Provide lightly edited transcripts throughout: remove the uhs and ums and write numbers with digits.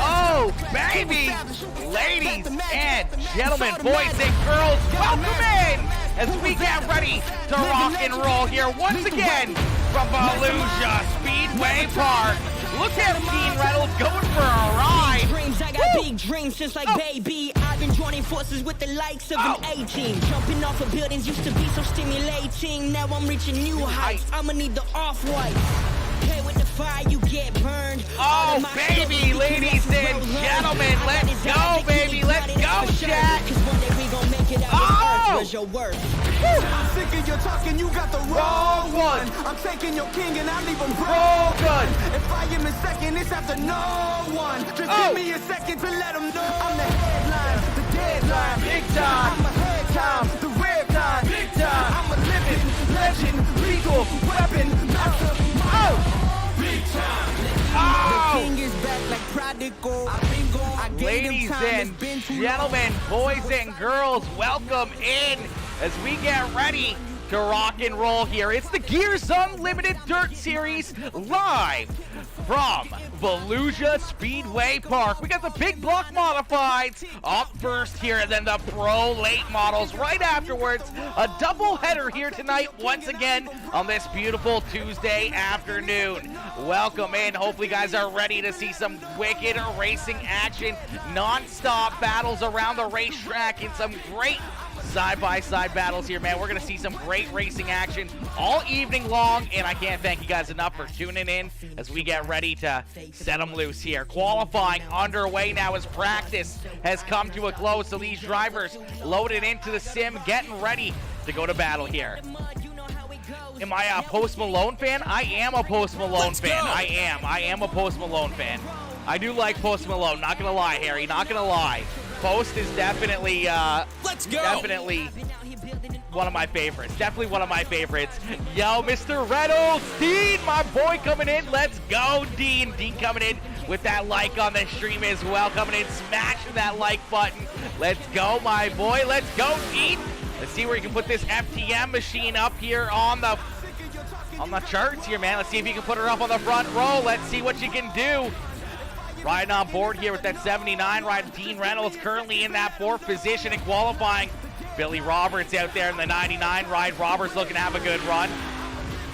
Oh, baby! Ladies and gentlemen, boys and girls, welcome in as we get ready to rock and roll here once again from Volusia Speedway Park. Look at Dean Reynolds going for a ride. I got big dreams since like baby. I've been joining forces with the likes of an A-team. Jumping off of buildings used to be so stimulating. Now I'm reaching new heights. I'ma need the off-white. Play with the fire, you get burned. Oh, baby, ladies and gentlemen, let's go, baby, let's go, chat. Oh! Your worth. I'm sick of your talking, you got the wrong one. I'm taking your king and I leave him broken. If I am in second, it's after no one. Just give me a second to let them know. I'm the headline, the deadline, big time. I'm a head time, the red line, big time. I'm a living legend, legal weapon, master. Big time. The king is back like prodigal. Ladies and gentlemen, boys and girls, welcome in as we get ready to rock and roll here. It's the Gears Unlimited Dirt Series live from Volusia Speedway Park. We got the big block modifieds up first here, and then the pro late models right afterwards. A double header here tonight once again on this beautiful Tuesday afternoon. Welcome in. Hopefully you guys are ready to see some wicked racing action, non-stop battles around the racetrack, and some great side-by-side battles here, man. We're going to see some great racing action all evening long, and I can't thank you guys enough for tuning in as we get ready to set them loose here. Qualifying underway now as practice has come to a close, so these drivers loaded into the sim, getting ready to go to battle here. Am I a Post Malone fan? I am a Post Malone fan. I am a Post Malone fan. I do like Post Malone, not going to lie, Harry, not going to lie. Post is definitely, definitely one of my favorites. Definitely one of my favorites. Yo, Mr. Reynolds, Dean, my boy coming in. Let's go, Dean. Dean coming in with that like on the stream as well. Coming in, smashing that like button. Let's go, my boy. Let's go, Dean. Let's see where you can put this FTM machine up here on the charts here, man. Let's see if you can put her up on the front row. Let's see what you can do. Riding on board here with that 79 ride. Dean Reynolds currently in that 4th position in qualifying. Billy Roberts out there in the 99 ride. Roberts looking to have a good run.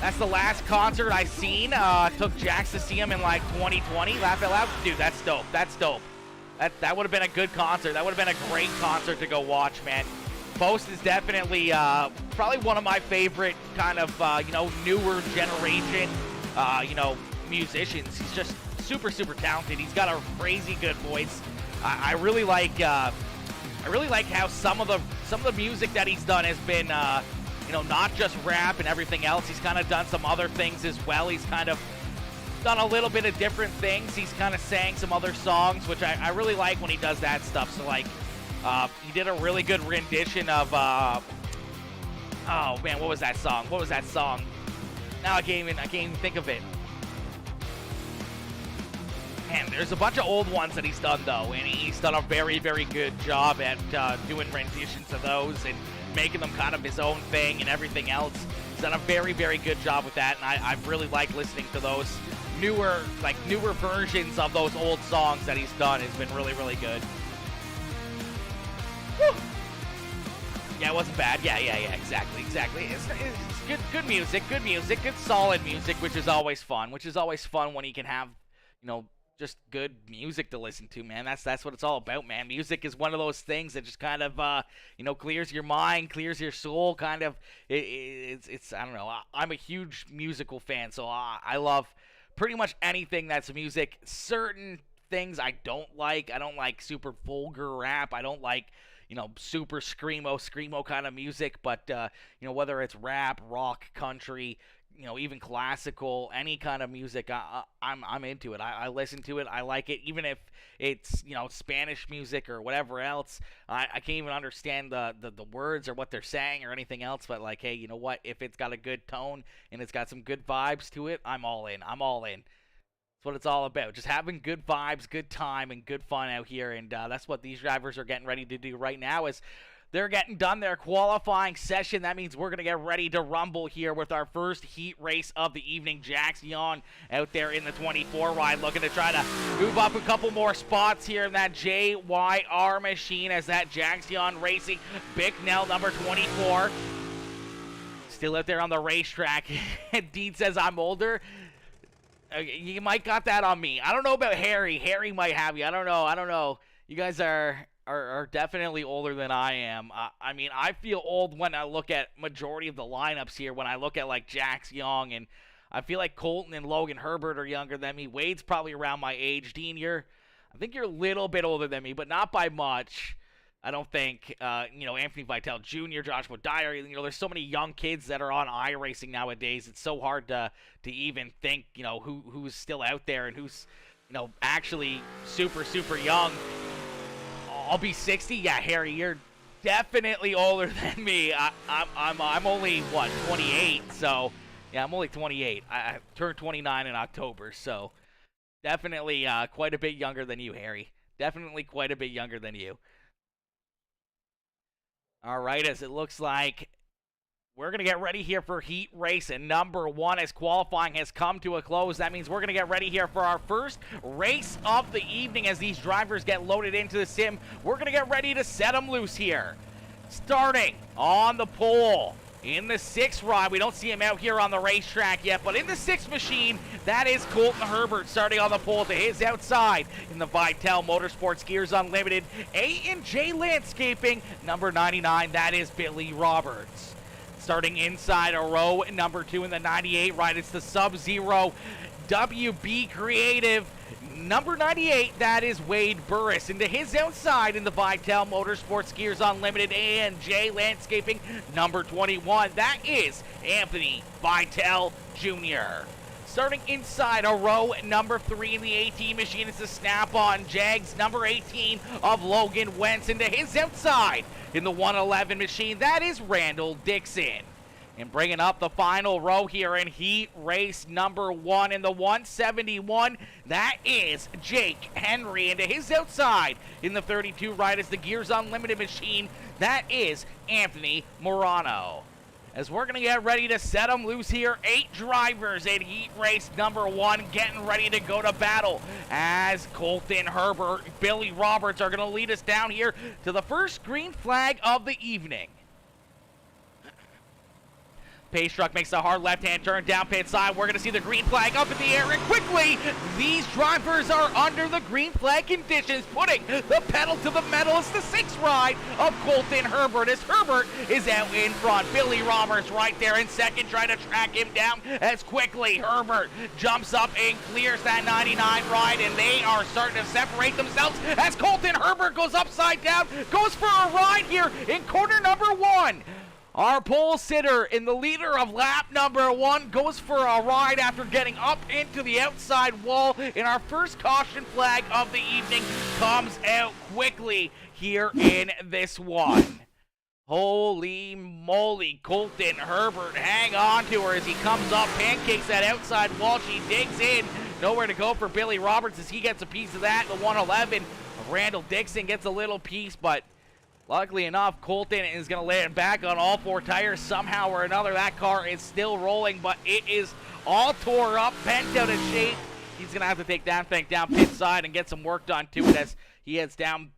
That's the last concert I seen. Took Jax to see him in like 2020. Laugh out loud. Dude, that's dope. That's dope. That would have been a good concert. That would have been a great concert to go watch, man. Post is definitely probably one of my favorite kind of, newer generation, musicians. He's just super talented. He's got a crazy good voice. I really like how some of the music that he's done has been not just rap and everything else. He's kind of done some other things as well. He's kind of done a little bit of different things. He's kind of sang some other songs, which I really like when he does that stuff. So like he did a really good rendition of oh man, what was that song? Now I can't even think of it. Man, there's a bunch of old ones that he's done, though, and he's done a very good job at doing renditions of those and making them kind of his own thing and everything else. He's done a very good job with that, and I really like listening to those newer versions of those old songs that he's done. It's been really good. Woo! Yeah, it wasn't bad. Yeah, exactly. It's good music, good solid music, which is always fun. When you can have, just good music to listen to, man. That's what it's all about, man. Music is one of those things that just kind of, clears your mind, clears your soul, kind of. It's I don't know. I'm a huge musical fan, so I love pretty much anything that's music. Certain things I don't like. I don't like super vulgar rap. I don't like, super screamo kind of music. But, whether it's rap, rock, country, even classical, any kind of music, I'm into it. I listen to it. I like it, even if it's, Spanish music or whatever else. I can't even understand the words or what they're saying or anything else. But like, hey, you know what? If it's got a good tone and it's got some good vibes to it, I'm all in. That's what it's all about. Just having good vibes, good time, and good fun out here. And that's what these drivers are getting ready to do right now. As they're getting done their qualifying session. That means we're going to get ready to rumble here with our first heat race of the evening. Jax Young out there in the 24 ride, looking to try to move up a couple more spots here in that JYR machine as that Jax Young Racing Bicknell number 24. Still out there on the racetrack. Dean says I'm older. You might got that on me. I don't know about Harry. Harry might have you. I don't know. You guys are definitely older than I am. I mean, I feel old when I look at majority of the lineups here. When I look at like Jax Young, and I feel like Colton and Logan Herbert are younger than me. Wade's probably around my age. Dean, I think you're a little bit older than me, but not by much. I don't think, Anthony Vitale Jr., Joshua Dyer, there's so many young kids that are on iRacing nowadays. It's so hard to even think, who's still out there and who's, actually super, super young. I'll be 60. Yeah, Harry, you're definitely older than me. I'm only, 28? So, yeah, I'm only 28. I turned 29 in October, so definitely quite a bit younger than you, Harry. Definitely quite a bit younger than you. All right, as it looks like we're going to get ready here for heat race and number 1 as qualifying has come to a close. That means we're going to get ready here for our first race of the evening as these drivers get loaded into the sim. We're going to get ready to set them loose here. Starting on the pole in the 6th ride. We don't see him out here on the racetrack yet, but in the 6th machine, that is Colton Herbert starting on the pole to his outside. In the Vitale Motorsports Gears Unlimited A&J Landscaping, number 99, that is Billy Roberts. Starting inside a row number 2 in the 98 ride, it's the Sub-Zero WB Creative. Number 98, that is Wade Burris. Into his outside in the Vitale Motorsports Gears Unlimited A&J Landscaping, number 21, that is Anthony Vitale Jr. Starting inside a row number 3 in the 18 machine, it's the Snap-on Jags, number 18 of Logan Wentz. Into his outside in the 111 machine, that is Randall Dixon. And bringing up the final row here in heat race number 1 in the 171, that is Jake Henry. And to his outside in the 32 ride is the Gears Unlimited machine, that is Anthony Morano. As we're going to get ready to set them loose here, 8 drivers in heat race number 1 getting ready to go to battle as Colton Herbert, Billy Roberts are going to lead us down here to the first green flag of the evening. Pace truck makes a hard left-hand turn down pit side. We're going to see the green flag up in the air, and quickly, these drivers are under the green flag conditions, putting the pedal to the metal. It's the 6th ride of Colton Herbert as Herbert is out in front. Billy Roberts right there in second, trying to track him down as quickly Herbert jumps up and clears that 99 ride, and they are starting to separate themselves as Colton Herbert goes upside down, goes for a ride here in corner number 1. Our pole sitter in the leader of lap number 1 goes for a ride after getting up into the outside wall, and our first caution flag of the evening comes out quickly here in this one. Holy moly, Colton Herbert, hang on to her as he comes up, pancakes that outside wall. She digs in, nowhere to go for Billy Roberts as he gets a piece of that. The 111, Randall Dixon gets a little piece, but luckily enough, Colton is going to lay it back on all 4 tires somehow or another. That car is still rolling, but it is all tore up, bent out of shape. He's going to have to take that thing down pit side and get some work done to it as he heads down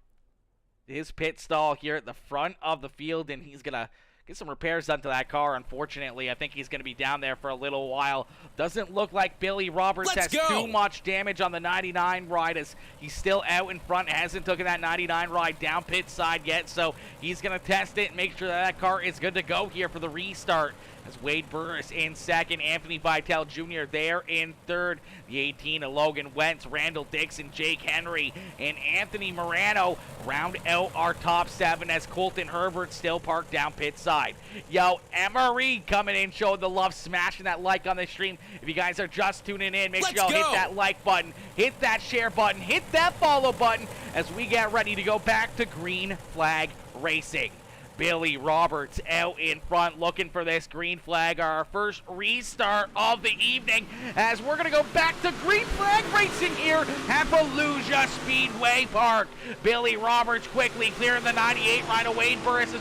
his pit stall here at the front of the field, and he's going to get some repairs done to that car. Unfortunately, I think he's going to be down there for a little while. Doesn't look like Billy Roberts has too much damage on the 99 ride as he's still out in front. Hasn't taken that 99 ride down pit side yet, so he's going to test it and make sure that car is good to go here for the restart. As Wade Burris in second, Anthony Vitale Jr. there in third. The 18 of Logan Wentz, Randall Dixon, Jake Henry, and Anthony Morano round out our top 7 as Colton Herbert still parked down pit side. Yo, Emery coming in, showing the love, smashing that like on the stream. If you guys are just tuning in, make sure y'all hit that like button, hit that share button, hit that follow button as we get ready to go back to green flag racing. Billy Roberts out in front looking for this green flag, our first restart of the evening, as we're going to go back to green flag racing here at Volusia Speedway Park. Billy Roberts quickly clearing the 98 right away. Burris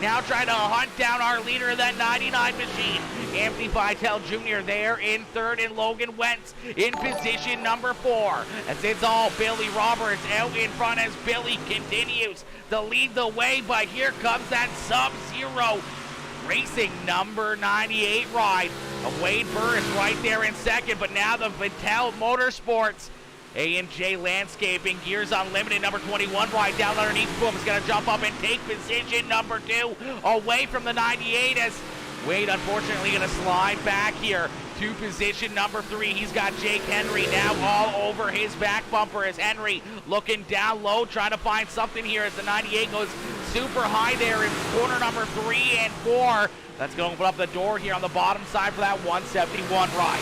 now trying to hunt down our leader of that 99 machine. Anthony Vitale Jr. there in third, and Logan Wentz in position number 4. As it's all Billy Roberts out in front as Billy continues to lead the way, but here comes that Sub-Zero Racing number 98 ride. Wade Burris right there in second, but now the Vitale Motorsports A&J Landscaping Gears Unlimited number 21 ride down underneath. Boom is going to jump up and take position number 2 away from the 98 as Wade unfortunately going to slide back here to position number 3. He's got Jake Henry now all over his back bumper as Henry looking down low, trying to find something here as the 98 goes super high there in corner number 3 and 4. That's going to open up the door here on the bottom side for that 171 ride.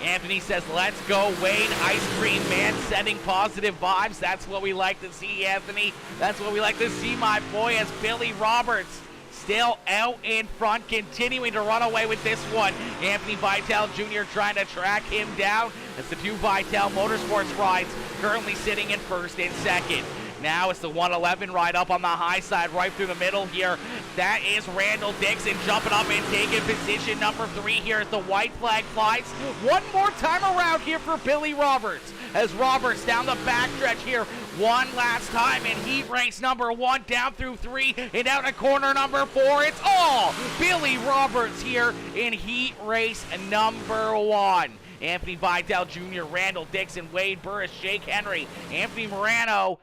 Anthony says, let's go, Wade. Ice cream man sending positive vibes. That's what we like to see, Anthony. That's what we like to see, my boy, as Billy Roberts still out in front, continuing to run away with this one. Anthony Vitale Jr. trying to track him down as the 2 Vitale Motorsports rides currently sitting in first and second. Now it's the 111 ride up on the high side right through the middle here. That is Randall Dixon jumping up and taking position number 3 here as the white flag flies. One more time around here for Billy Roberts as Roberts down the backstretch here one last time in heat race number 1 down through 3 and out of corner number 4. It's all Billy Roberts here in heat race number 1. Anthony Vitale Jr., Randall Dixon, Wade Burris, Jake Henry, Anthony Morano,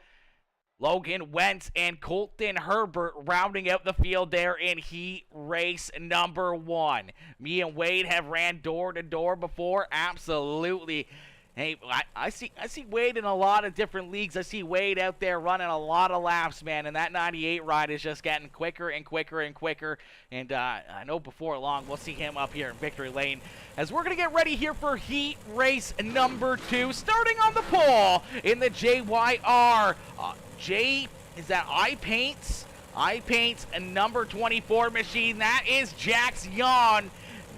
Logan Wentz, and Colton Herbert rounding out the field there in heat race number 1. Me and Wade have ran door to door before. Absolutely. Hey, I see Wade in a lot of different leagues. I see Wade out there running a lot of laps, man, and that 98 ride is just getting quicker and quicker and quicker. And I know before long we'll see him up here in victory lane as we're going to get ready here for heat race number 2. Starting on the pole in the JYR. Is that iPaints? iPaints a number 24 machine. That is Jax Yon.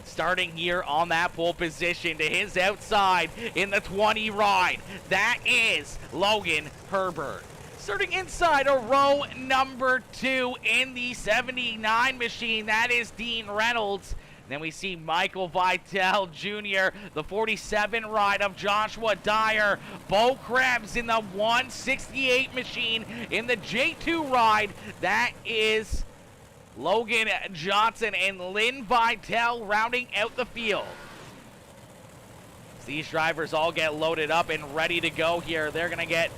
Starting here on that pole position to his outside in the 20 ride. That is Logan Herbert. Starting inside a row number 2 in the 79 machine. That is Dean Reynolds. Then we see Michael Vitale Jr., the 47 ride of Joshua Dyer. Bo Krebs in the 168 machine in the J2 ride. That is Logan Johnson and Lynn Vitale rounding out the field. These drivers all get loaded up and ready to go here. They're going to get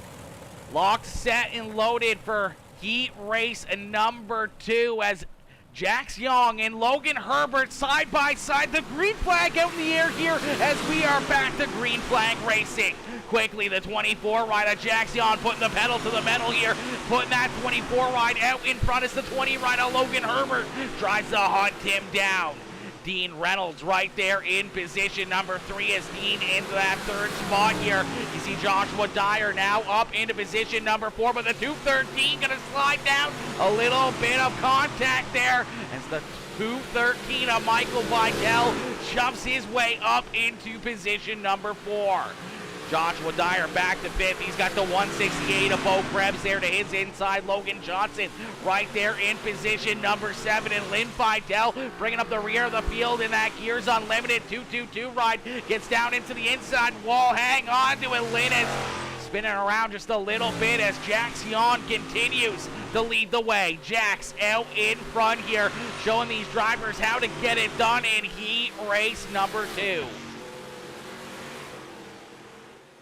locked, set, and loaded for heat race number 2 as Jax Young and Logan Herbert side by side. The green flag out in the air here as we are back to green flag racing. Quickly, the 24 ride of Jax Young putting the pedal to the metal here, putting that 24 ride out in front as the 20 ride of Logan Herbert tries to hunt him down. Dean Reynolds right there in position number 3 as Dean into that 3rd spot here. You see Joshua Dyer now up into position number 4, but the 213 gonna slide down. A little bit of contact there as the 213 of Michael Vitale shoves his way up into position number 4. Joshua Dyer back to 5th. He's got the 168 of Bo Krebs there to his inside. Logan Johnson right there in position number 7. And Lynn Vitale bringing up the rear of the field in that Gears Unlimited 222 ride. Gets down into the inside wall. Hang on to it. Lynn is spinning around just a little bit as Jax Yon continues to lead the way. Jax out in front here, showing these drivers how to get it done in heat race number 2.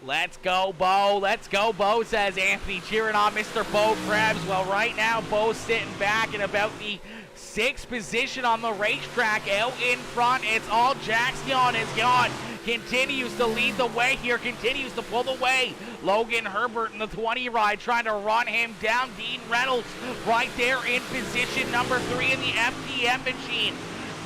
Let's go, Bo. Let's go, Bo, says Anthony, cheering on Mr. Bo Krebs. Well, right now, Bo's sitting back in about the 6th position on the racetrack. Out in front, it's all Jax Yon as Yon continues to lead the way here, continues to pull the way. Logan Herbert in the 20 ride trying to run him down. Dean Reynolds right there in position number 3 in the FTM machine.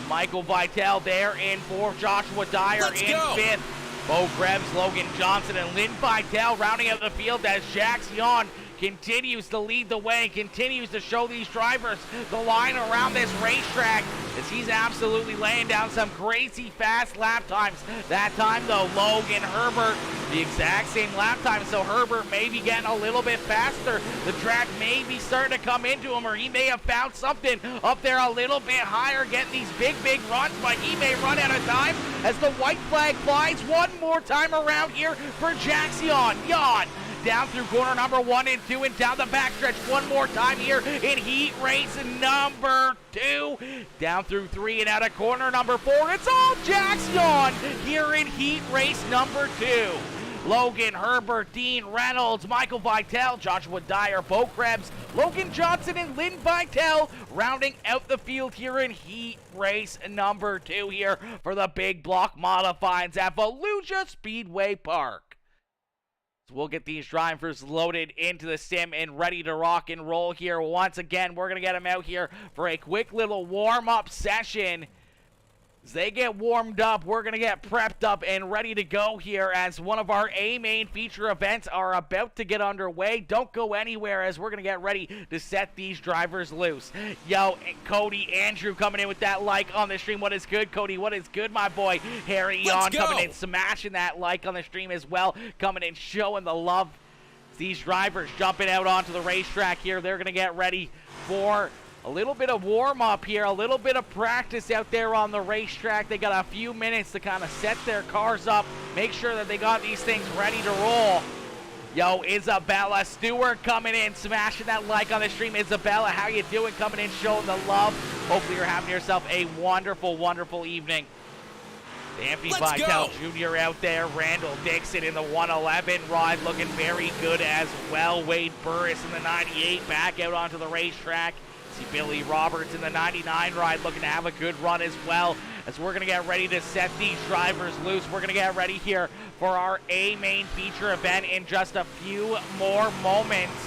Michael Vitale there in 4th. Joshua Dyer in 5th. Bo Krebs, Logan Johnson, and Lynn Vitale rounding out the field as Jax Yon continues to lead the way, continues to show these drivers the line around this racetrack as he's absolutely laying down some crazy fast lap times. That time, though, Logan Herbert, the exact same lap time, so Herbert may be getting a little bit faster. The track may be starting to come into him, or he may have found something up there a little bit higher, getting these big runs, but he may run out of time as the white flag flies one more time around here for Jackson. Yon down through corner number 1 and 2 and down the backstretch one more time here in heat race number 2. Down through 3 and out of corner number 4. It's all Jackson here in heat race number 2. Logan Herbert, Dean Reynolds, Michael Vitale, Joshua Dyer, Bo Krebs, Logan Johnson, and Lynn Vitale rounding out the field here in heat race number 2 here for the big block modifieds at Volusia Speedway Park. So we'll get these drivers loaded into the sim and ready to rock and roll here. Once again, we're going to get them out here for a quick little warm-up session. As they get warmed up, we're going to get prepped up and ready to go here as one of our A-main feature events are about to get underway. Don't go anywhere as we're going to get ready to set these drivers loose. Yo, Cody Andrew coming in with that like on the stream. What is good, Cody? What is good, my boy? Harry Yon coming in, smashing that like on the stream as well. Coming in, showing the love. These drivers jumping out onto the racetrack here. They're going to get ready for a little bit of warm-up here, a little bit of practice out there on the racetrack. They got a few minutes to kind of set their cars up, make sure that they got these things ready to roll. Yo, Isabella Stewart coming in, smashing that like on the stream. Isabella, how you doing? Coming in, showing the love. Hopefully you're having yourself a wonderful, wonderful evening. Anthony Vitale Jr. out there. Randall Dixon in the 111 ride looking very good as well. Wade Burris in the 98 back out onto the racetrack. See Billy Roberts in the 99 ride looking to have a good run as well as we're going to get ready to set these drivers loose. We're going to get ready here for our A-main feature event in just a few more moments.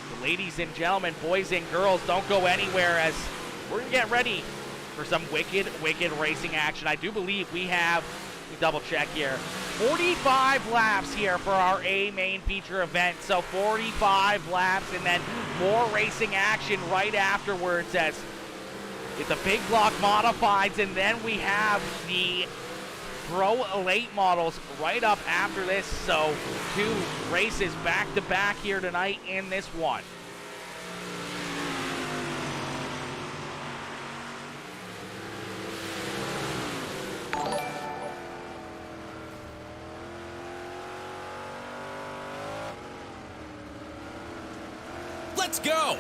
So ladies and gentlemen, boys and girls, don't go anywhere as we're going to get ready for some wicked racing action. I do believe we have, let me double check here, 45 laps here for our A-main feature event. So 45 laps and then more racing action right afterwards as it's the big block modifieds, and then we have the Pro Late models right up after this. So 2 races back to back here tonight in this one. Let's go!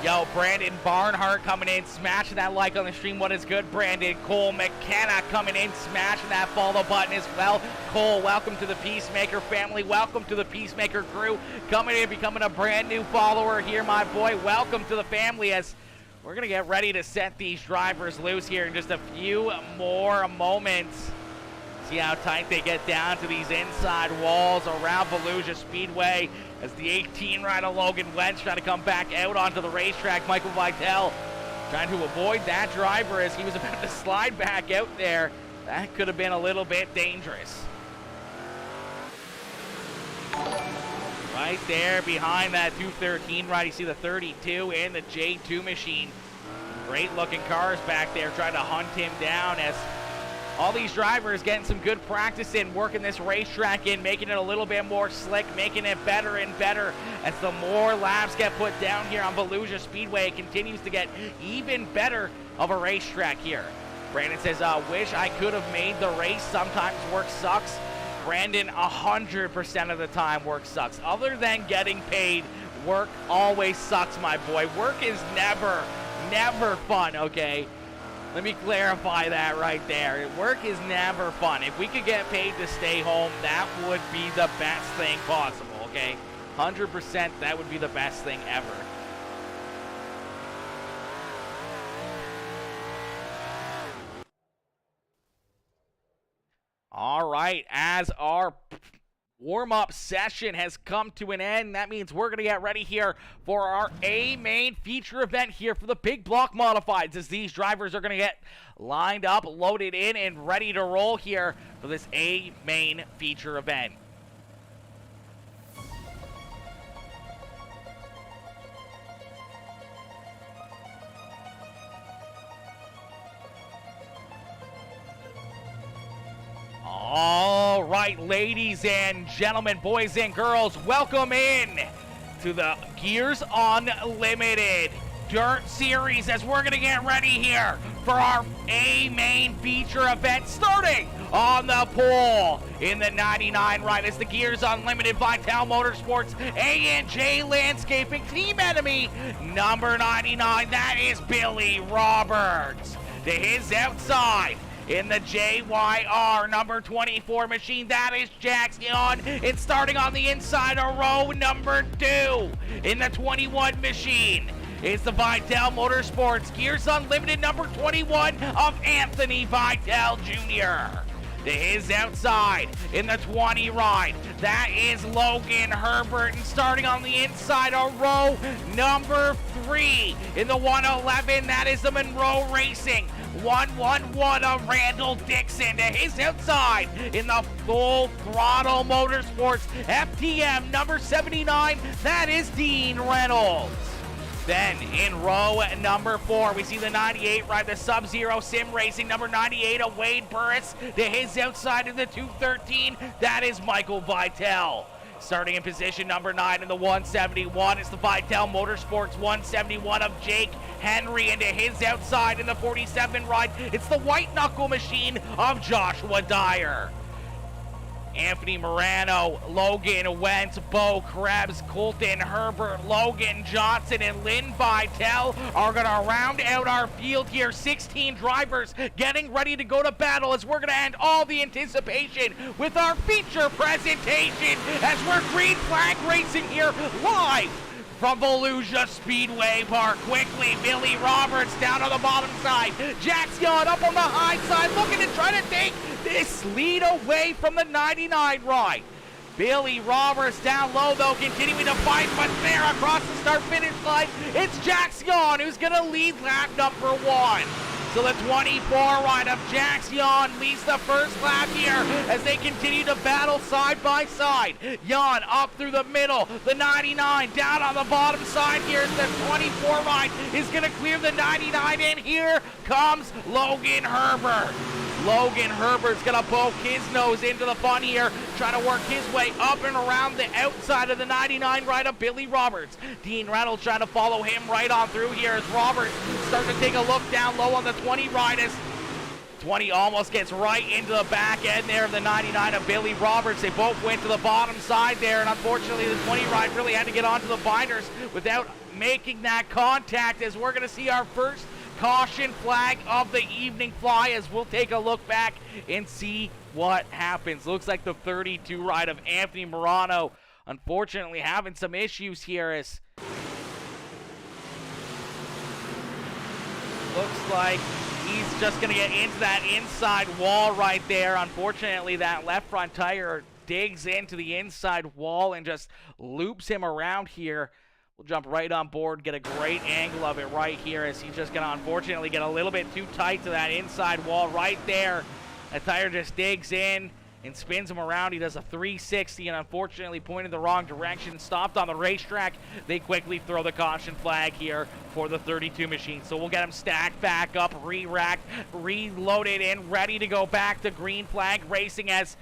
Yo, Brandon Barnhart coming in, smashing that like on the stream. What is good, Brandon? Cole McKenna coming in, smashing that follow button as well. Cole, welcome to the Peacemaker family. Welcome to the Peacemaker crew. Coming in, becoming a brand new follower here, my boy. Welcome to the family as we're going to get ready to set these drivers loose here in just a few more moments. See how tight they get down to these inside walls around Volusia Speedway as the 18 rider Logan Wentz trying to come back out onto the racetrack. Michael Vitale trying to avoid that driver as he was about to slide back out there. That could have been a little bit dangerous. Right there behind that 213 ride, you see the 32 and the J2 machine. Great looking cars back there trying to hunt him down as all these drivers getting some good practice in, working this racetrack in, making it a little bit more slick, making it better and better as the more laps get put down here on Volusia Speedway. It continues to get even better of a racetrack here. Brandon says, wish I could have made the race. Sometimes work sucks. Brandon, 100% of the time work sucks. Other than getting paid, work always sucks, my boy. Work is never fun, okay? Let me clarify that right there. Work is never fun. If we could get paid to stay home, that would be the best thing possible, okay? 100%, that would be the best thing ever. All right, as our Warm-up session has come to an end. That means we're going to get ready here for our A main feature event here for the big block modifieds, as these drivers are going to get lined up, loaded in, and ready to roll here for this A main feature event. All right, ladies and gentlemen, boys and girls, welcome in to the Gears Unlimited Dirt Series, as we're going to get ready here for our A main feature event, starting on the pole in the 99 ride. It's the Gears Unlimited Vital Motorsports A&J Landscaping Team Enemy number 99. That is Billy Roberts. To his outside, in the JYR number 24 machine, that is Jackson. And starting on the inside of row number 2 in the 21 machine, it's the Vital Motorsports Gears Unlimited number 21 of Anthony Vital Jr. To his outside in the 20 ride, that is Logan Herbert. And starting on the inside of row number 3 in the 111, that is the Monroe Racing 111 of Randall Dixon. To his outside in the Full Throttle Motorsports FTM number 79, that is Dean Reynolds. Then in row number 4, we see the 98 ride, the Sub-Zero Sim Racing number 98 of Wade Burris. To his outside in the 213, that is Michael Vital. Starting in position number 9 in the 171, it's the Vital Motorsports 171 of Jake Henry. And to his outside in the 47 ride, it's the White Knuckle Machine of Joshua Dyer. Anthony Morano, Logan Wentz, Bo Krebs, Colton Herbert, Logan Johnson, and Lynn Vital are going to round out our field here. 16 drivers getting ready to go to battle, as we're going to end all the anticipation with our feature presentation, as we're green flag racing here live from Volusia Speedway Park. Quickly, Billy Roberts down on the bottom side. Jackson up on the high side, looking to try to take this lead away from the 99 ride. Billy Roberts down low, though, continuing to fight, but there across the start-finish line, it's Jackson who's going to lead lap number 1. So the 24 ride of Jackson leads the first lap here as they continue to battle side by side. Jan up through the middle, the 99 down on the bottom side here as the 24 ride is going to clear the 99, and here comes Logan Herbert. Logan Herbert's going to poke his nose into the fun here, trying to work his way up and around the outside of the 99 ride of Billy Roberts. Dean Reynolds trying to follow him right on through here as Roberts starting to take a look down low on the 20 ride, as 20 almost gets right into the back end there of the 99 of Billy Roberts. They both went to the bottom side there, and unfortunately the 20 ride really had to get onto the binders without making that contact, as we're going to see our first caution flag of the evening fly, as we'll take a look back and see what happens. Looks like the 32 ride of Anthony Morano unfortunately having some issues here, as looks like he's just going to get into that inside wall right there. Unfortunately, that left front tire digs into the inside wall and just loops him around here. We'll jump right on board, get a great angle of it right here, as he's just going to unfortunately get a little bit too tight to that inside wall right there. That tire just digs in and spins him around. He does a 360 and unfortunately pointed the wrong direction, stopped on the racetrack. They quickly throw the caution flag here for the 32 machine. So we'll get him stacked back up, re-racked, reloaded, and ready to go back to green flag racing, as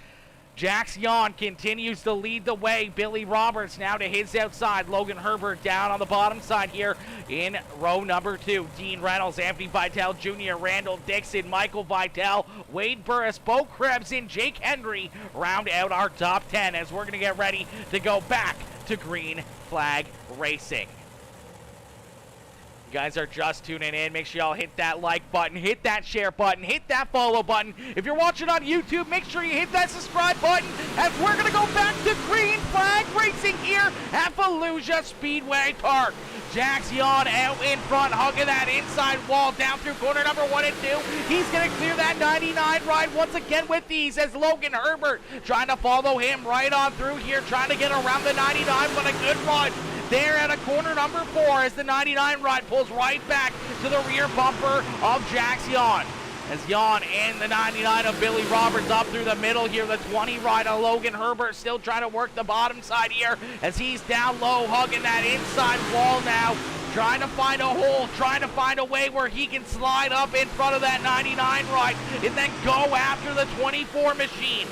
Jackson continues to lead the way. Billy Roberts now to his outside. Logan Herbert down on the bottom side here in row number 2. Dean Reynolds, Anthony Vital Jr., Randall Dixon, Michael Vital, Wade Burris, Bo Krebs, and Jake Henry round out our top 10, as we're going to get ready to go back to green flag racing. Guys are just tuning in, make sure y'all hit that like button, hit that share button, hit that follow button. If you're watching on YouTube, make sure you hit that subscribe button, as we're going to go back to green flag racing here at Volusia Speedway Park. Jackson out in front, hugging that inside wall down through corner number 1 and 2. He's going to clear that 99 ride once again with these as Logan Herbert trying to follow him right on through here, trying to get around the 99, but a good run there at a corner number 4 as the 99 ride pulls right back to the rear bumper of Jackson. As Jan and the 99 of Billy Roberts up through the middle here. The 20 ride of Logan Herbert still trying to work the bottom side here as he's down low, hugging that inside wall now. Trying to find a hole, trying to find a way where he can slide up in front of that 99 ride and then go after the 24 machine.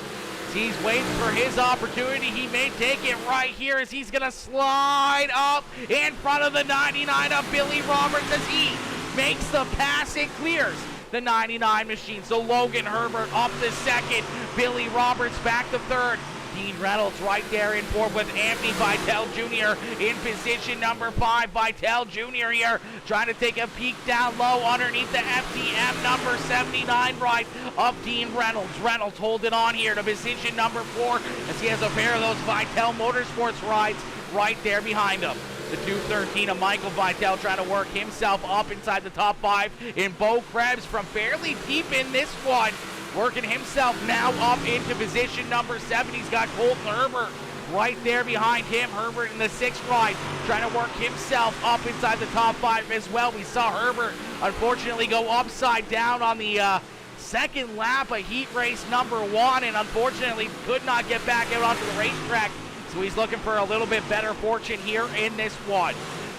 As he's waiting for his opportunity, he may take it right here as he's going to slide up in front of the 99 of Billy Roberts as he makes the pass and clears the 99 machine. So Logan Herbert up to second, Billy Roberts back to third. Dean Reynolds right there in fourth with Anthony Vitale Jr. in position number 5. Vitale Jr. here trying to take a peek down low underneath the FTM number 79 ride of Dean Reynolds. Reynolds holding on here to position number 4 as he has a pair of those Vitale Motorsports rides right there behind him. The 213 of Michael Vitale trying to work himself up inside the top 5 in Bo Krebs from fairly deep in this one. Working himself now up into position number 7. He's got Colton Herbert right there behind him. Herbert in the 6th ride trying to work himself up inside the top 5 as well. We saw Herbert unfortunately go upside down on the second lap of heat race number 1 and unfortunately could not get back out onto the racetrack. So he's looking for a little bit better fortune here in this one.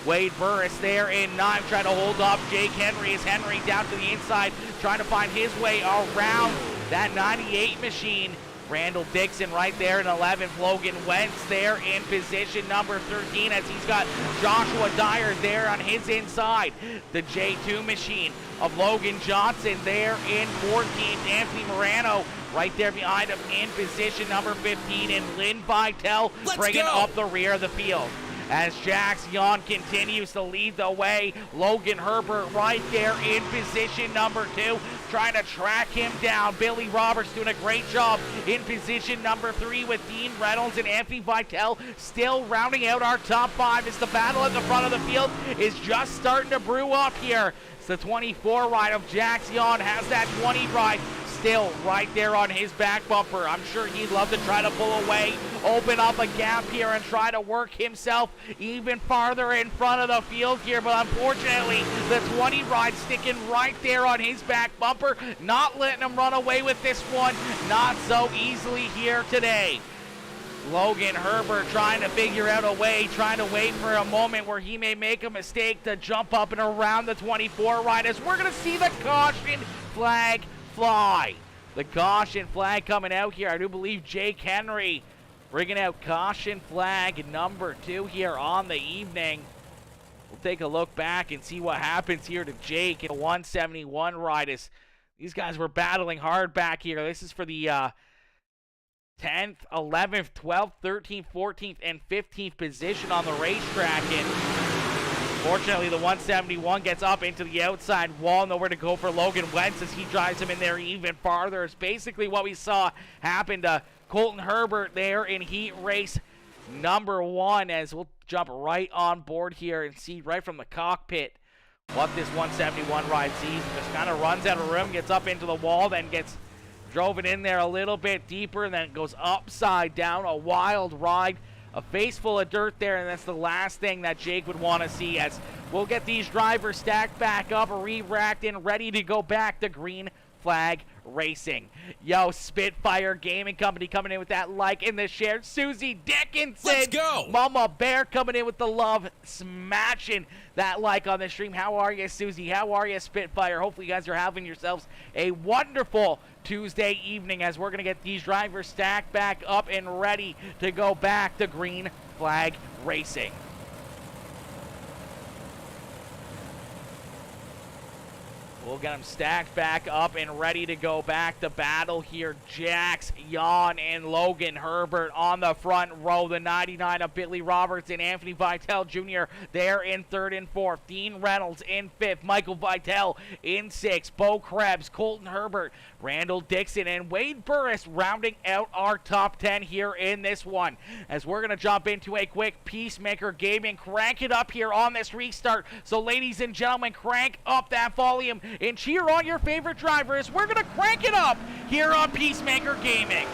Wade Burris there in 9th trying to hold up Jake Henry as Henry down to the inside trying to find his way around that 98 machine. Randall Dixon right there in 11th. Logan Wentz there in position number 13 as he's got Joshua Dyer there on his inside. The J2 machine of Logan Johnson there in 14th. Anthony Morano right there behind him in position number 15. And Lynn Vitale bringing up the rear of the field. As Jackson continues to lead the way, Logan Herbert right there in position number 2, trying to track him down. Billy Roberts doing a great job in position number 3 with Dean Reynolds and Anthony Vitale still rounding out our top 5 as the battle at the front of the field is just starting to brew up here. It's the 24 ride of Jackson has that 20 ride still right there on his back bumper. I'm sure he'd love to try to pull away, open up a gap here and try to work himself even farther in front of the field here, but unfortunately the 20 ride sticking right there on his back bumper, not letting him run away with this one, not so easily here today. Logan Herbert trying to figure out a way, trying to wait for a moment where he may make a mistake to jump up and around the 24 ride as we're going to see the caution flag fly. The caution flag coming out here. I do believe Jake Henry bringing out caution flag number 2 here on the evening. We'll take a look back and see what happens here to Jake in the 171 ride as these guys were battling hard back here. This is for the 10th, 11th, 12th, 13th, 14th, and 15th position on the racetrack. And fortunately, the 171 gets up into the outside wall. Nowhere to go for Logan Wentz as he drives him in there even farther. It's basically what we saw happen to Colton Herbert there in heat race number 1 as we'll jump right on board here and see right from the cockpit what this 171 ride sees. Just kind of runs out of room, gets up into the wall, then gets drove it in there a little bit deeper, and then it goes upside down. A wild ride. A face full of dirt there, and that's the last thing that Jake would want to see as we'll get these drivers stacked back up, re-racked, and ready to go back to green flag racing. Yo, Spitfire Gaming Company coming in with that like in the share. Susie Dickinson. Let's go. Mama Bear coming in with the love, smashing that like on the stream. How are you, Susie? How are you, Spitfire? Hopefully you guys are having yourselves a wonderful Tuesday evening as we're going to get these drivers stacked back up and ready to go back to green flag racing. – We'll get them stacked back up and ready to go back to battle here. Jax, Jan, and Logan Herbert on the front row. The 99 of Billy Roberts and Anthony Vitale Jr. there in third and fourth. Dean Reynolds in fifth. Michael Vitale in sixth. Bo Krebs, Colton Herbert, Randall Dixon, and Wade Burris rounding out our top 10 here in this one. As we're going to jump into a quick Peacemaker Gaming. Crank it up here on this restart. So ladies and gentlemen, crank up that volume and cheer on your favorite drivers. We're going to crank it up here on Peacemaker Gaming.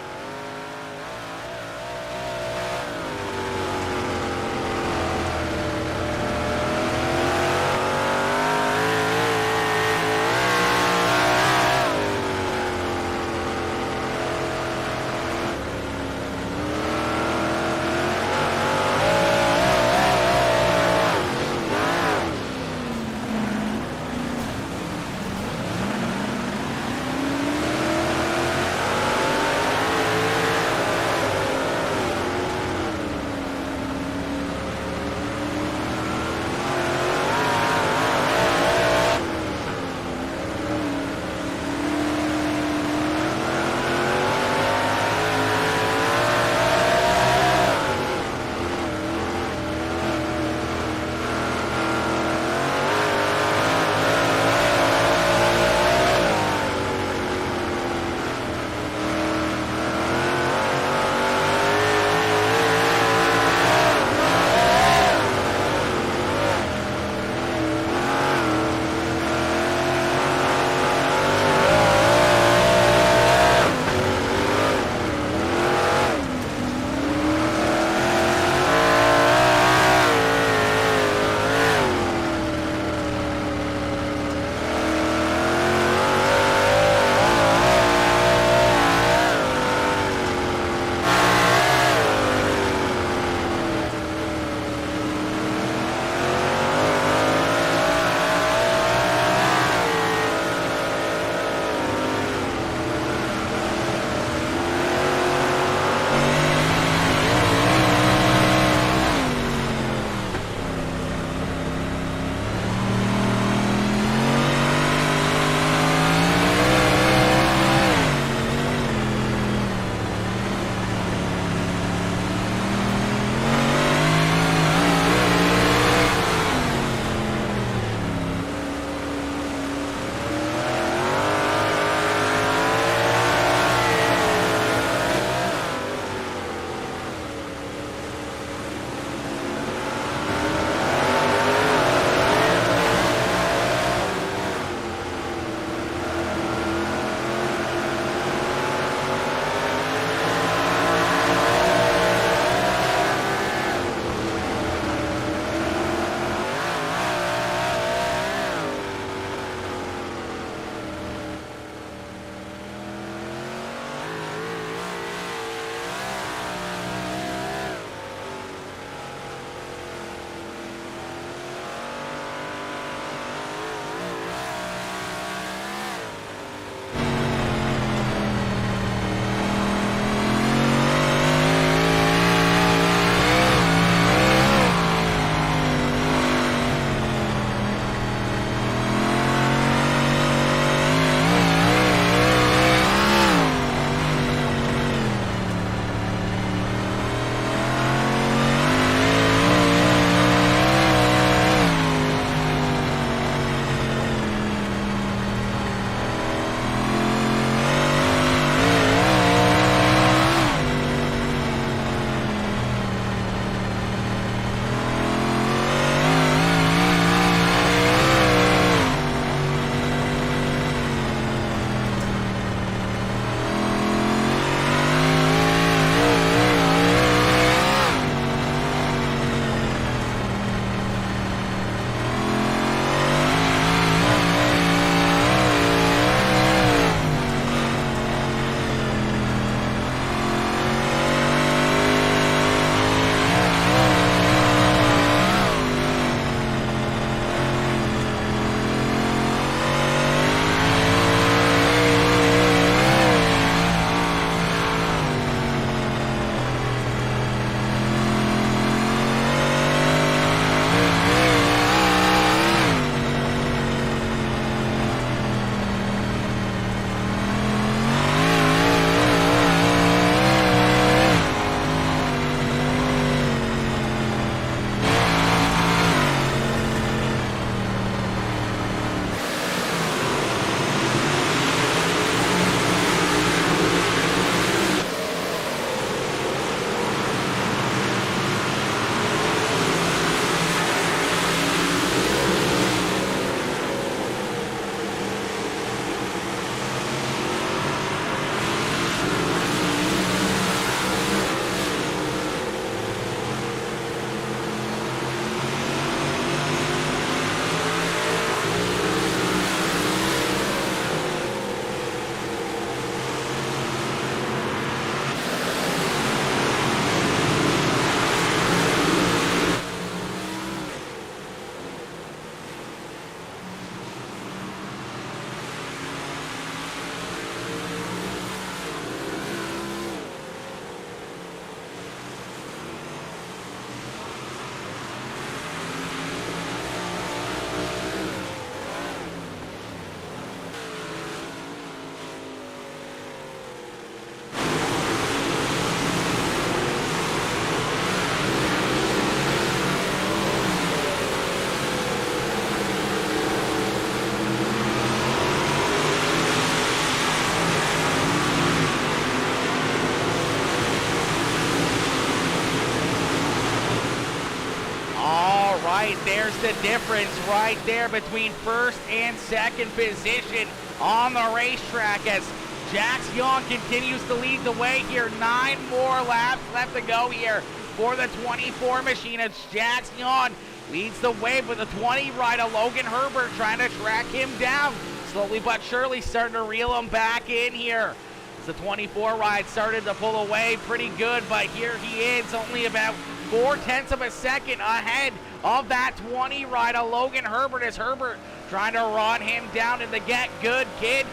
right? There's the difference right there between first and second position on the racetrack as Jax Young continues to lead the way here. 9 more laps left to go here for the 24 machine as Jax Young leads the way with the 20 rider Logan Herbert trying to track him down. Slowly but surely starting to reel him back in here. As the 24 ride started to pull away pretty good, but here he is only about 0.4 of a second ahead of that 20 rider Logan Herbert as Herbert trying to run him down in the get good kid.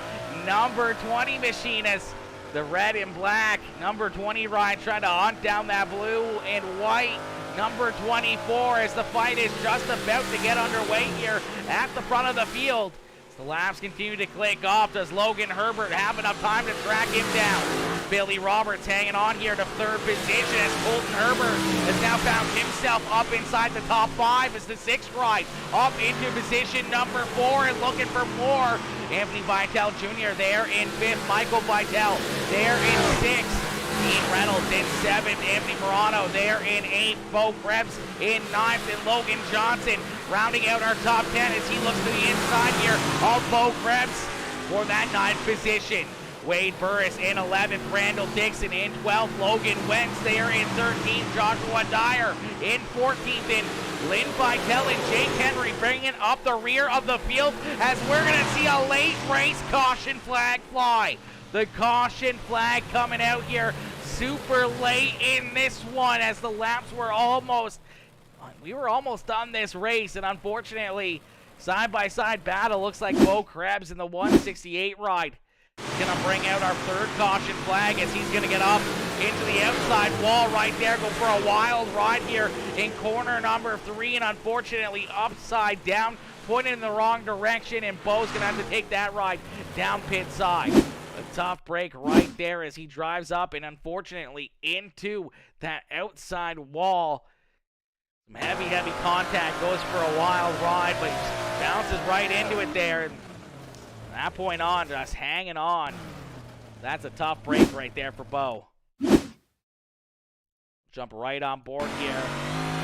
Number 20 machine as the red and black number 20 ride trying to hunt down that blue and white number 24 as the fight is just about to get underway here at the front of the field. The laps continue to click off. Does Logan Herbert have enough time to track him down? Billy Roberts hanging on here to third position as Colton Herbert has now found himself up inside the top 5 as the 6th ride up into position number 4 and looking for more. Anthony Vitale Jr. there in 5th. Michael Vitale there in 6th. Dean Reynolds in 7th, Anthony Morano there in 8th, Bo Krebs in 9th, and Logan Johnson rounding out our top 10 as he looks to the inside here of Bo Krebs for that 9th position. Wade Burris in 11th, Randall Dixon in 12th, Logan Wentz there in 13th, Joshua Dyer in 14th, and Lynn Vitale and Jake Henry bringing up the rear of the field as we're going to see a late race caution flag fly. The caution flag coming out here super late in this one as the laps were almost on this race, and unfortunately side-by-side battle looks like Bo Krebs in the 168 ride is going to bring out our 3rd caution flag as he's going to get up into the outside wall right there, go for a wild ride here in corner number 3, and unfortunately upside down, pointed in the wrong direction, and Bo's going to have to take that ride down pit side. A tough break right there as he drives up and unfortunately into that outside wall. Some heavy contact, goes for a wild ride, but bounces right into it there. And from that point on, just hanging on. That's a tough break right there for Bo. Jump right on board here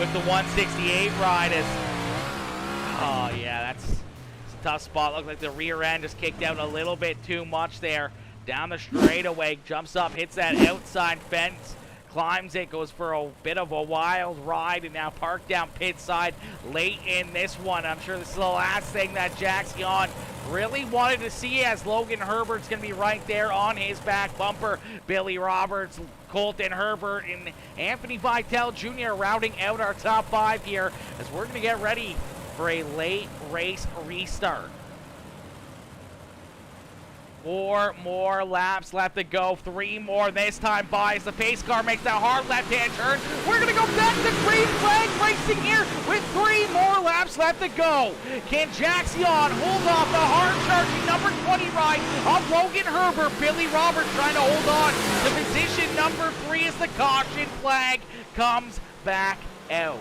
with the 168 ride as, oh yeah, that's a tough spot. Looks like the rear end just kicked out a little bit too much there. Down the straightaway, jumps up, hits that outside fence, climbs it, goes for a bit of a wild ride, and now parked down pit side late in this one. I'm sure this is the last thing that Jax Young really wanted to see as Logan Herbert's going to be right there on his back bumper. Billy Roberts, Colton Herbert, and Anthony Vitale Jr. rounding out our top 5 here as we're going to get ready for a late race restart. 4 more laps left to go. 3 more this time by as the pace car makes that hard left-hand turn. We're going to go back to green flag racing here with 3 more laps left to go. Can Jax Young hold off the hard-charging number 20 ride of Logan Herbert? Billy Roberts trying to hold on to position number 3 as the caution flag comes back out.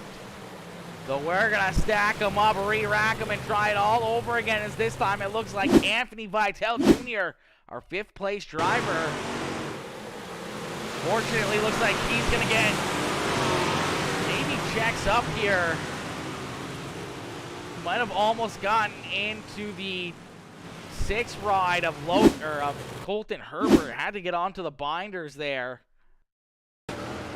So we're going to stack them up, re-rack them, and try it all over again as this time it looks like Anthony Vitale Jr., our 5th place driver. Fortunately, looks like he's going to get maybe checks up here. Might have almost gotten into the 6th ride of Colton Herbert. Had to get onto the binders there.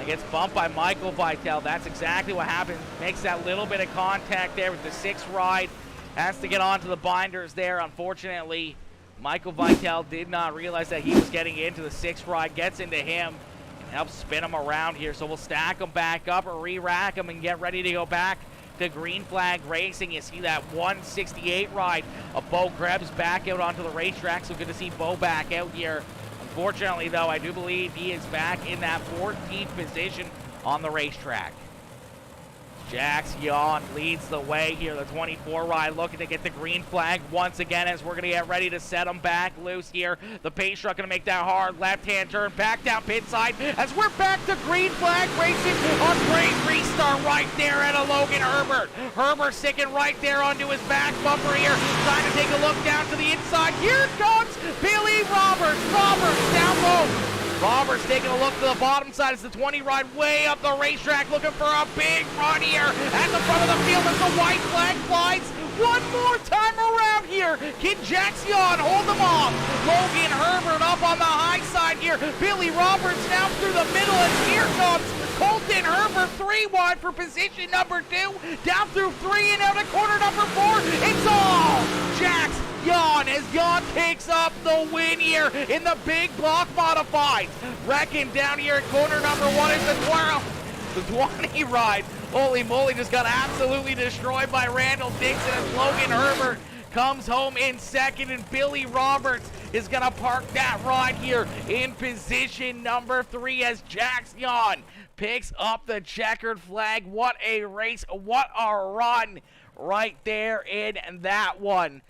Gets bumped by Michael Vitale. That's exactly what happened. Makes that little bit of contact there with the 6th ride. Has to get onto the binders there. Unfortunately, Michael Vitale did not realize that he was getting into the 6th ride. Gets into him and helps spin him around here. So we'll stack him back up or re-rack him and get ready to go back to green flag racing. You see that 168 ride of Bo Krebs back out onto the racetrack. So good to see Bo back out here. Unfortunately, though, I do believe he is back in that 14th position on the racetrack. Jax Young leads the way here. The 24 ride looking to get the green flag once again as we're going to get ready to set him back loose here. The pace truck going to make that hard left-hand turn back down pit side as we're back to green flag racing. A great restart right there at a Logan Herbert. Herbert sticking right there onto his back bumper here. Trying to take a look down to the inside. Here comes Billy Roberts. Roberts down low. Roberts taking a look to the bottom side as the 20 ride way up the racetrack, looking for a big run here at the front of the field as the white flag flies. One more time around here. Can Jackson hold them off? Logan Herbert up on the high side here. Billy Roberts now through the middle, and here comes Colton Herbert 3 wide for position number 2. Down through 3 and out of corner number 4. It's all Jax Jan as Jan takes up the win here in the big block modifieds. Wrecking down here at corner number 1 is the 20 ride. Holy moly, just got absolutely destroyed by Randall Dixon as Logan Herbert comes home in second, and Billy Roberts is gonna park that ride here in position number 3 as Jax Jan picks up the checkered flag. What a race, what a run right there in that one.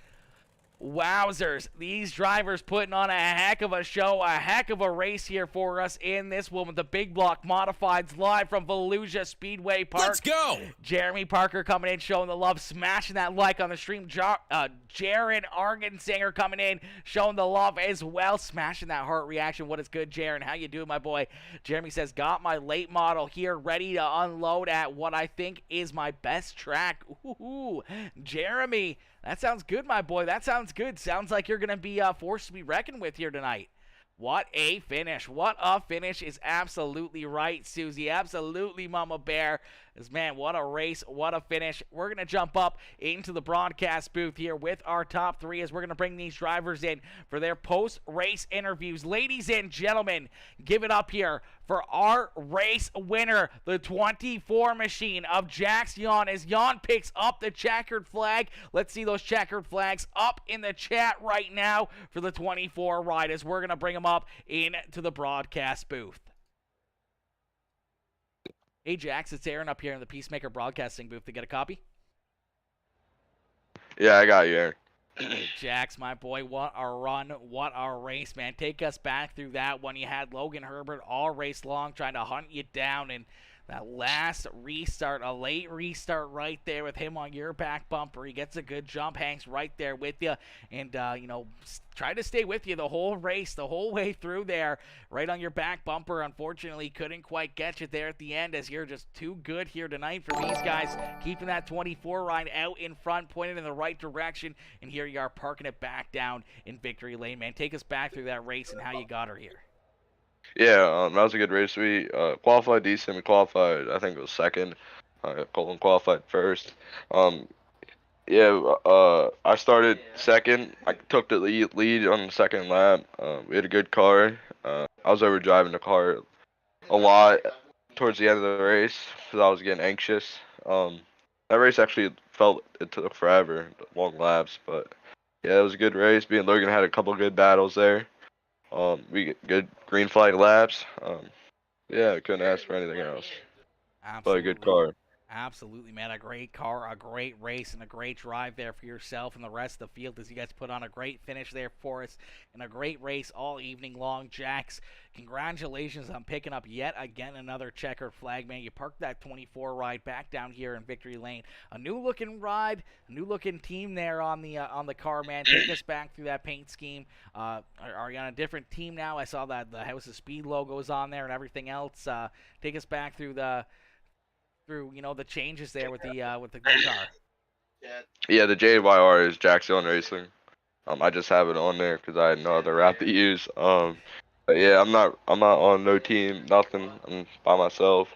Wowzers, these drivers putting on a heck of a show, a heck of a race here for us in this one with the big block modifieds live from Volusia Speedway Park. Let's go! Jeremy Parker coming in, showing the love, smashing that like on the stream. Jaron Argensinger coming in, showing the love as well, smashing that heart reaction. What is good, Jaron? How you doing, my boy? Jeremy says, got my late model here ready to unload at what I think is my best track. Ooh, Jeremy, that sounds good, my boy. That sounds good. Sounds like you're going to be forced to be reckoned with here tonight. What a finish. What a finish is absolutely right, Susie. Absolutely, Mama Bear. Man, what a race. What a finish. We're going to jump up into the broadcast booth here with our top 3 as we're going to bring these drivers in for their post-race interviews. Ladies and gentlemen, give it up here for our race winner, the 24 machine of Jax Jan, as Jan picks up the checkered flag. Let's see those checkered flags up in the chat right now for the 24 ride as we're going to bring them up into the broadcast booth. Hey, Jax, it's Aaron up here in the Peacemaker Broadcasting booth to get a copy. Yeah, I got you, Aaron. Jax, my boy, what a run, what a race, man. Take us back through that one. You had Logan Herbert all race long trying to hunt you down, and that last restart, a late restart right there with him on your back bumper. He gets a good jump, hangs right there with you, and, you know, try to stay with you the whole race, the whole way through there, right on your back bumper. Unfortunately, couldn't quite get you there at the end as you're just too good here tonight for these guys, keeping that 24 ride out in front, pointed in the right direction, and here you are parking it back down in victory lane, man. Take us back through that race and how you got her here. Yeah, that was a good race. We qualified decent. We qualified, I think it was second. Colton qualified first. I started second. I took the lead on the second lap. We had a good car. I was overdriving the car a lot towards the end of the race because I was getting anxious. That race actually it took forever, long laps, but yeah, it was a good race. Me and Logan had a couple good battles there. We get good green flag laps. Yeah, I couldn't ask for anything else. Absolutely. But a good car. Absolutely, man. A great car, a great race, and a great drive there for yourself and the rest of the field as you guys put on a great finish there for us and a great race all evening long. Jax, congratulations on picking up yet again another checkered flag, man. You parked that 24 ride back down here in victory lane. A new looking ride, a new looking team there on the car, man. Take us back through that paint scheme. Are you on a different team now? I saw that the House of Speed logos on there and everything else. Take us back through the changes there with the new car. Yeah, the JYR is Jackson Racing. I just have it on there because I had no other wrap to use. But yeah, I'm not on no team, nothing. I'm by myself.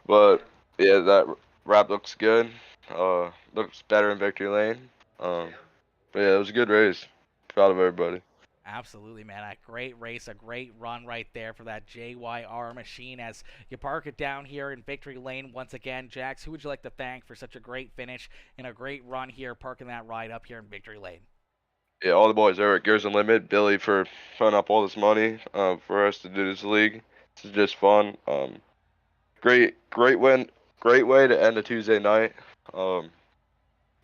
But yeah, that wrap looks good. Looks better in victory lane. But yeah, it was a good race. Proud of everybody. Absolutely, man. A great race, a great run right there for that JYR machine as you park it down here in victory lane once again. Jax, who would you like to thank for such a great finish and a great run here, parking that ride up here in victory lane? Yeah, all the boys there at Gears Unlimited, Billy for putting up all this money for us to do this league. This is just fun. Great win, great way to end a Tuesday night.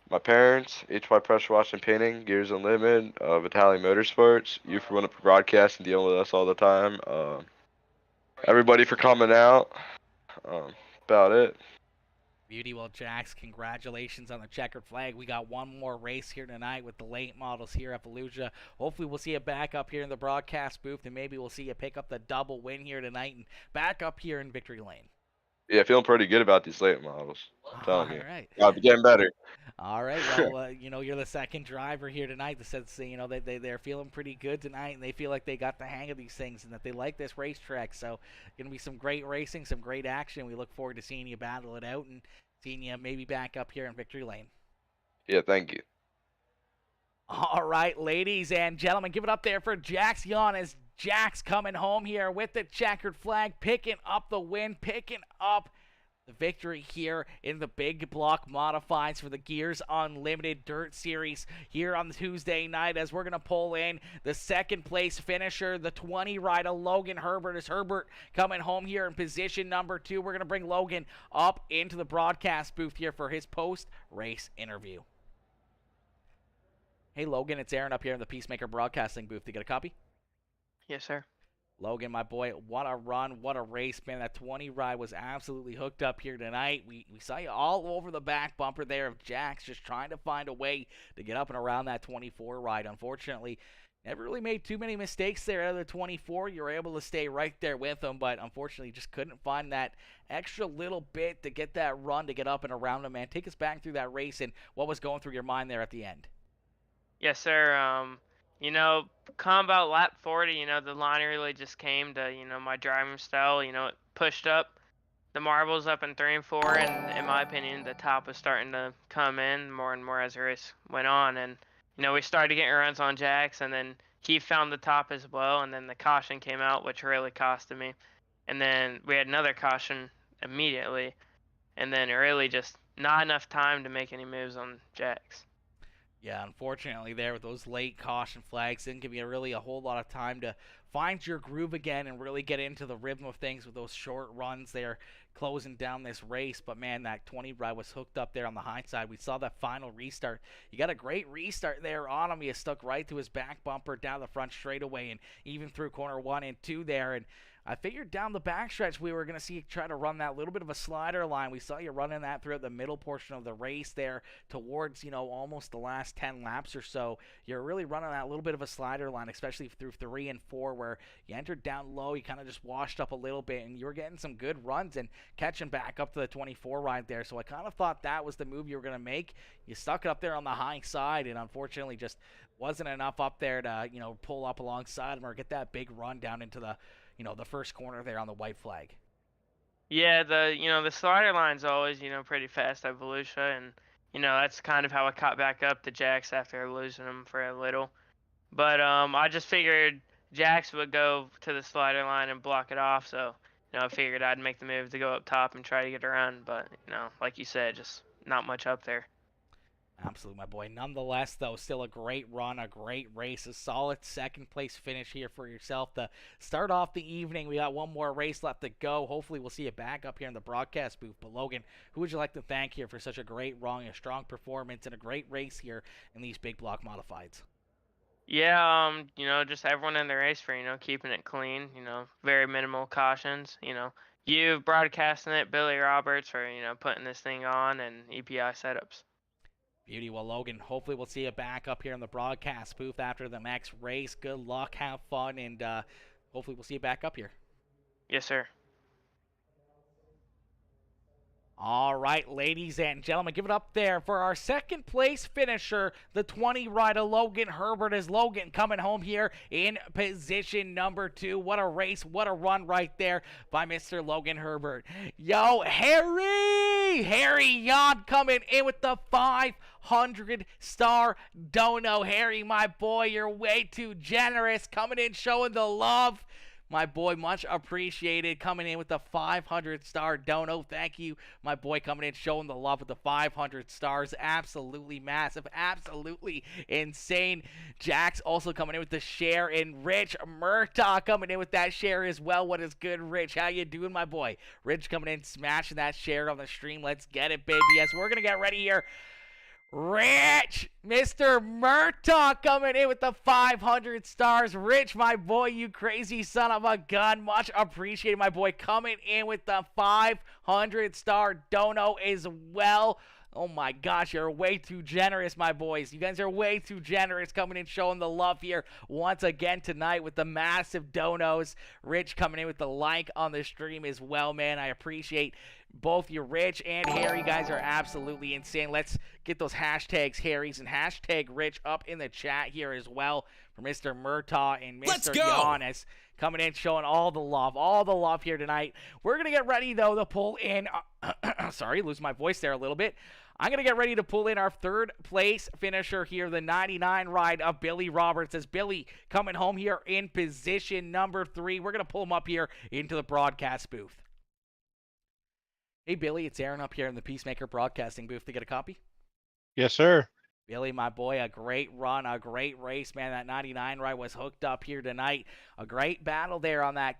My parents, HY Pressure Washing Painting, Gears Unlimited, Vitaly Motorsports, you for running up broadcast and dealing with us all the time. Everybody for coming out. About it. Beauty. Well, Jax, congratulations on the checkered flag. We got one more race here tonight with the late models here at Volusia. Hopefully we'll see you back up here in the broadcast booth, and maybe we'll see you pick up the double win here tonight and back up here in Victory Lane. Yeah, feeling pretty good about these late models. I'm telling you. All right. I'll be getting better. All right. Well, you're the second driver here tonight that says, they're feeling pretty good tonight, and they feel like they got the hang of these things and that they like this racetrack. So, going to be some great racing, some great action. We look forward to seeing you battle it out and seeing you maybe back up here in Victory Lane. Yeah, thank you. All right, ladies and gentlemen, give it up there for Jax Giannis. Jax coming home here with the checkered flag, picking up the win, picking up the victory here in the big block modifieds for the Gears Unlimited Dirt Series here on Tuesday night, as we're going to pull in the second place finisher, the 20 rider Logan Herbert. As Herbert coming home here in position number 2, we're going to bring Logan up into the broadcast booth here for his post-race interview. Hey Logan, it's Aaron up here in the Peacemaker broadcasting booth. You get a copy? Yes, sir. Logan, my boy, what a run, what a race, man. That 20 ride was absolutely hooked up here tonight. We saw you all over the back bumper there of Jax, just trying to find a way to get up and around that 24 ride. Unfortunately, never really made too many mistakes there out of the 24. You were able to stay right there with him, but unfortunately just couldn't find that extra little bit to get that run, to get up and around him, man. Take us back through that race and what was going through your mind there at the end. Yes, sir. Come about lap 40, the line really just came to, my driving style. It pushed up the marbles up in 3 and 4, and in my opinion, the top was starting to come in more and more as the race went on. And, we started getting runs on Jax, and then he found the top as well, and then the caution came out, which really costed me. And then we had another caution immediately, and then really just not enough time to make any moves on Jax. Yeah, unfortunately there with those late caution flags, didn't give you really a whole lot of time to find your groove again and really get into the rhythm of things with those short runs there closing down this race. But man, that 20 ride was hooked up there on the high side. We saw that final restart. You got a great restart there on him. You stuck right to his back bumper down the front straightaway and even through corner 1 and 2 there. And I figured down the backstretch we were going to see you try to run that little bit of a slider line. We saw you running that throughout the middle portion of the race there towards, almost the last 10 laps or so. You're really running that little bit of a slider line, especially through 3 and 4, where you entered down low, you kind of just washed up a little bit, and you were getting some good runs and catching back up to the 24 ride there. So I kind of thought that was the move you were going to make. You stuck it up there on the high side, and unfortunately just wasn't enough up there to, pull up alongside him or get that big run down into the the first corner there on the white flag. Yeah, the slider line's always, pretty fast at Volusia, and, that's kind of how I caught back up to Jax after losing him for a little. But I just figured Jax would go to the slider line and block it off, so, I figured I'd make the move to go up top and try to get around, but, like you said, just not much up there. Absolutely, my boy. Nonetheless, though, still a great run, a great race, a solid second-place finish here for yourself to start off the evening. We got one more race left to go. Hopefully, we'll see you back up here in the broadcast booth. But, Logan, who would you like to thank here for such a great run, a strong performance, and a great race here in these big block modifieds? Yeah, just everyone in the race for, keeping it clean, very minimal cautions, you broadcasting it, Billy Roberts for, putting this thing on, and EPI setups. Beauty. Well, Logan, hopefully we'll see you back up here in the broadcast booth after the next race. Good luck, have fun, and hopefully we'll see you back up here. Yes, sir. All right, ladies and gentlemen, give it up there for our second place finisher, the 20 rider Logan Herbert. As Logan coming home here in position number 2. What a race, what a run right there by Mr. Logan Herbert. Yo, Harry Yon coming in with the 500-star dono. Harry, my boy, you're way too generous, coming in showing the love. My boy, much appreciated, coming in with the 500-star dono. Thank you, my boy, coming in, showing the love with the 500 stars. Absolutely massive, absolutely insane. Jax also coming in with the share, and Rich Murtaugh coming in with that share as well. What is good, Rich? How you doing, my boy? Rich coming in, smashing that share on the stream. Let's get it, baby. Yes, we're going to get ready here Rich, Mr. Murtaugh coming in with the 500 stars. Rich, my boy, you crazy son of a gun. Much appreciated, my boy, coming in with the 500-star dono as well. Oh my gosh, you're way too generous, my boys. You guys are way too generous coming in, showing the love here once again tonight with the massive donos. Rich coming in with the like on the stream as well, man. I appreciate both you, Rich and Harry. You guys are absolutely insane. Let's get those hashtags, Harry's and hashtag Rich, up in the chat here as well for Mr. Murtaugh and Mr. Giannis coming in, showing all the love here tonight. We're going to get ready, though, to pull in, sorry, lose my voice there a little bit. I'm going to get ready to pull in our third place finisher here, the 99 ride of Billy Roberts. As Billy coming home here in position number 3. We're going to pull him up here into the broadcast booth. Hey, Billy, it's Aaron up here in the Peacemaker broadcasting booth to get a copy. Yes, sir. Billy, my boy, a great run, a great race, man. That 99 ride was hooked up here tonight. A great battle there on that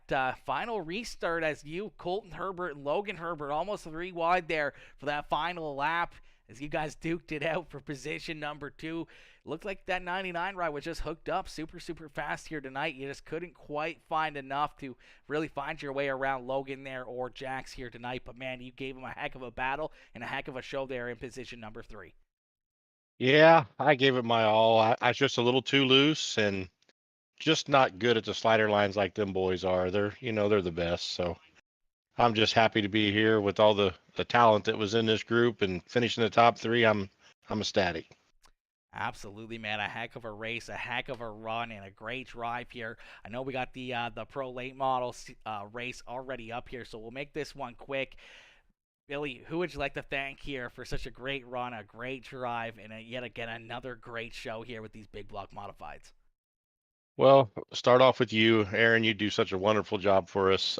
final restart as you, Colton Herbert, and Logan Herbert, almost 3 wide there for that final lap as you guys duked it out for position number 2. Looked like that 99 ride was just hooked up super fast here tonight. You just couldn't quite find enough to really find your way around Logan there or Jax here tonight. But, man, you gave him a heck of a battle and a heck of a show there in position number 3. Yeah, I gave it my all. I was just a little too loose and just not good at the slider lines like them boys are. They're the best. So I'm just happy to be here with all the talent that was in this group and finishing the top 3. I'm ecstatic. Absolutely, man. A heck of a race, a heck of a run, and a great drive here. I know we got the Pro Late Model race already up here, so we'll make this one quick. Billy, who would you like to thank here for such a great run, a great drive, and yet again another great show here with these big block modifieds? Well, start off with you, Aaron. You do such a wonderful job for us.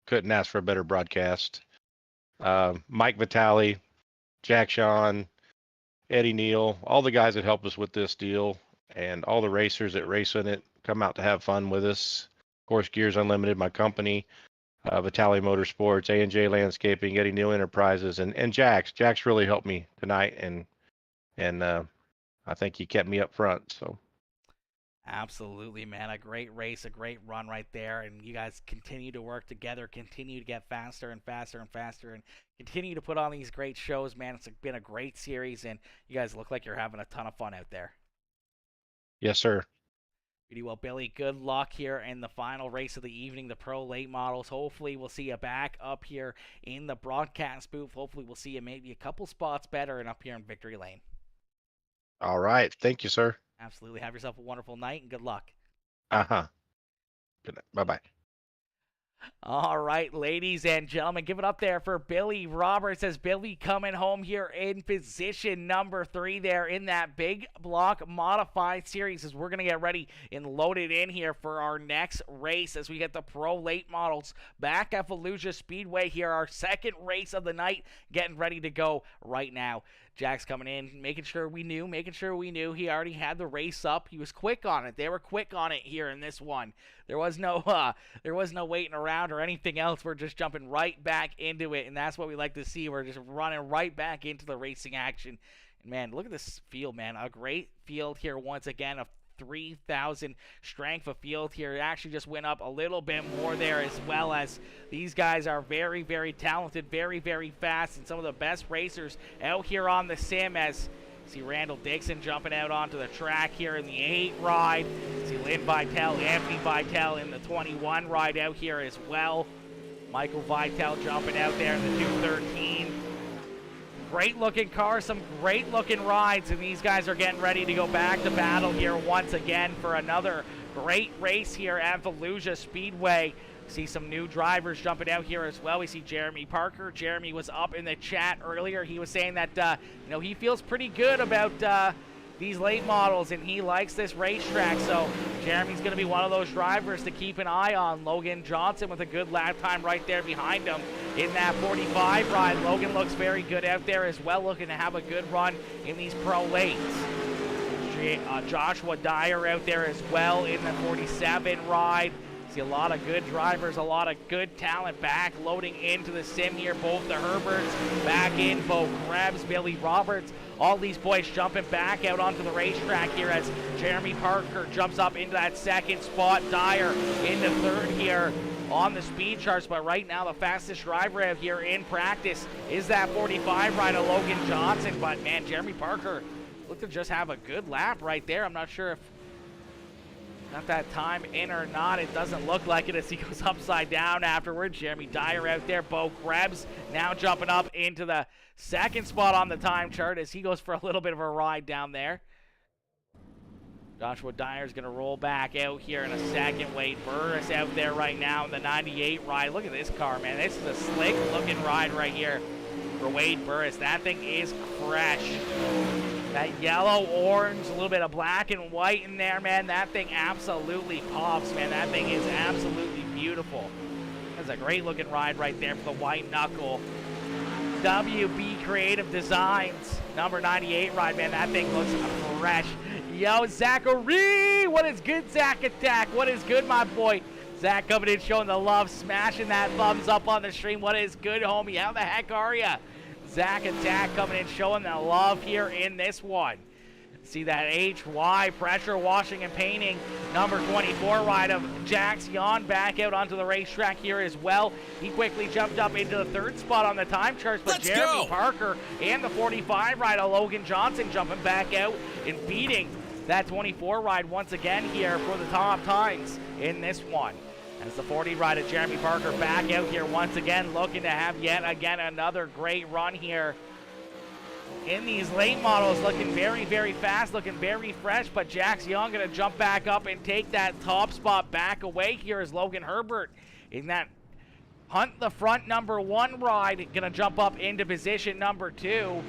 Couldn't ask for a better broadcast. Mike Vitale, Jack Sean, Eddie Neal, all the guys that helped us with this deal, and all the racers that race in it come out to have fun with us. Of course, Gears Unlimited, my company, Vitale Motorsports, A&J Landscaping, Eddie Neal Enterprises, and Jax. Jax really helped me tonight, and I think he kept me up front. So. Absolutely, man. A great race, a great run right there. And you guys continue to work together, continue to get faster and faster and faster, and continue to put on these great shows, man. It's been a great series, and you guys look like you're having a ton of fun out there. Yes, sir. Pretty well, Billy. Good luck here in the final race of the evening, the Pro Late Models. Hopefully, we'll see you back up here in the broadcast booth. Hopefully, we'll see you maybe a couple spots better and up here in Victory Lane. All right. Thank you, sir. Absolutely. Have yourself a wonderful night and good luck. Uh-huh. Good night. Bye-bye. All right, ladies and gentlemen, give it up there for Billy Roberts as Billy coming home here in position number 3 there in that big block modified series as we're going to get ready and loaded in here for our next race as we get the Pro Late Models back at Volusia Speedway here, our second race of the night, getting ready to go right now. Jack's coming in, making sure we knew. He already had the race up. He was quick on it. They were quick on it here in this one. There was no waiting around or anything else. We're just jumping right back into it, and that's what we like to see. We're just running right back into the racing action. And, man, look at this field, man. A great field here once again, a 3,000 strength of field here. It actually just went up a little bit more there, as well as these guys are very talented, very fast, and some of the best racers out here on the sim. As see Randall Dixon jumping out onto the track here in the 8 ride. See Lynn Vitale, Anthony Vitale in the 21 ride out here as well. Michael Vitale jumping out there in the 213. Great looking car, some great looking rides, and these guys are getting ready to go back to battle here once again for another great race here at Volusia Speedway. See some new drivers jumping out here as well. We see Jeremy Parker. Jeremy was up in the chat earlier. He was saying that he feels pretty good about these late models, and he likes this racetrack. So Jeremy's going to be one of those drivers to keep an eye on. Logan Johnson with a good lap time right there behind him in that 45 ride. Logan looks very good out there as well, looking to have a good run in these pro lates. Joshua Dyer out there as well in the 47 ride. See a lot of good drivers, a lot of good talent back loading into the sim here. Both the Herberts back in, Bo Krebs, Billy Roberts, all these boys jumping back out onto the racetrack here as Jeremy Parker jumps up into that second spot. Dyer into third here on the speed charts, but right now the fastest driver out here in practice is that 45 rider Logan Johnson. But man, Jeremy Parker looked to just have a good lap right there. I'm not sure if got that time in or not. It doesn't look like it as he goes upside down afterwards. Jeremy Dyer out there. Bo Krebs now jumping up into the second spot on the time chart as he goes for a little bit of a ride down there. Joshua Dyer's going to roll back out here in a second. Wade Burris out there right now in the 98 ride. Look at this car, man. This is a slick looking ride right here for Wade Burris. That thing is fresh. That yellow, orange, a little bit of black and white in there, man. That thing absolutely pops, man. That thing is absolutely beautiful. That's a great looking ride right there for the white knuckle. WB Creative Designs, number 98 ride, man. That thing looks fresh. Yo, Zachary, what is good, Zach Attack? What is good, my boy? Zach coming in, showing the love, smashing that thumbs up on the stream. What is good, homie? How the heck are ya? Zach Attack coming in, showing the love here in this one. See that HY pressure washing and painting number 24 ride of Jax Yon back out onto the racetrack here as well. He quickly jumped up into the third spot on the time charts, but Let's Jeremy go. Parker and the 45 ride of Logan Johnson jumping back out and beating that 24 ride once again here for the top times in this one. As the 40 ride of Jeremy Parker back out here once again, looking to have yet again another great run here in these late models, looking very, very fast, looking very fresh, but Jax Young going to jump back up and take that top spot back away here as Logan Herbert in that Hunt the Front number 1 ride going to jump up into position number 2.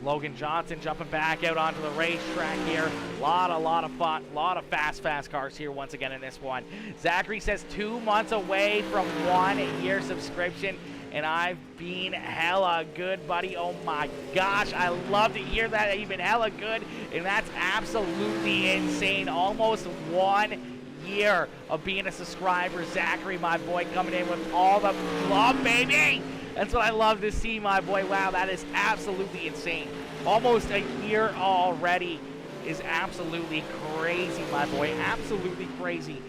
Logan Johnson jumping back out onto the racetrack here. A lot of fun, a lot of fast cars here once again in this one. Zachary says 2 months away from 1 year subscription, and I've been hella good, buddy. Oh my gosh, I love to hear that. You've been hella good, and that's absolutely insane. Almost 1 year of being a subscriber. Zachary, my boy, coming in with all the love, baby. That's what I love to see, my boy. Wow, that is absolutely insane. Almost a year already is absolutely crazy, my boy. Absolutely crazy.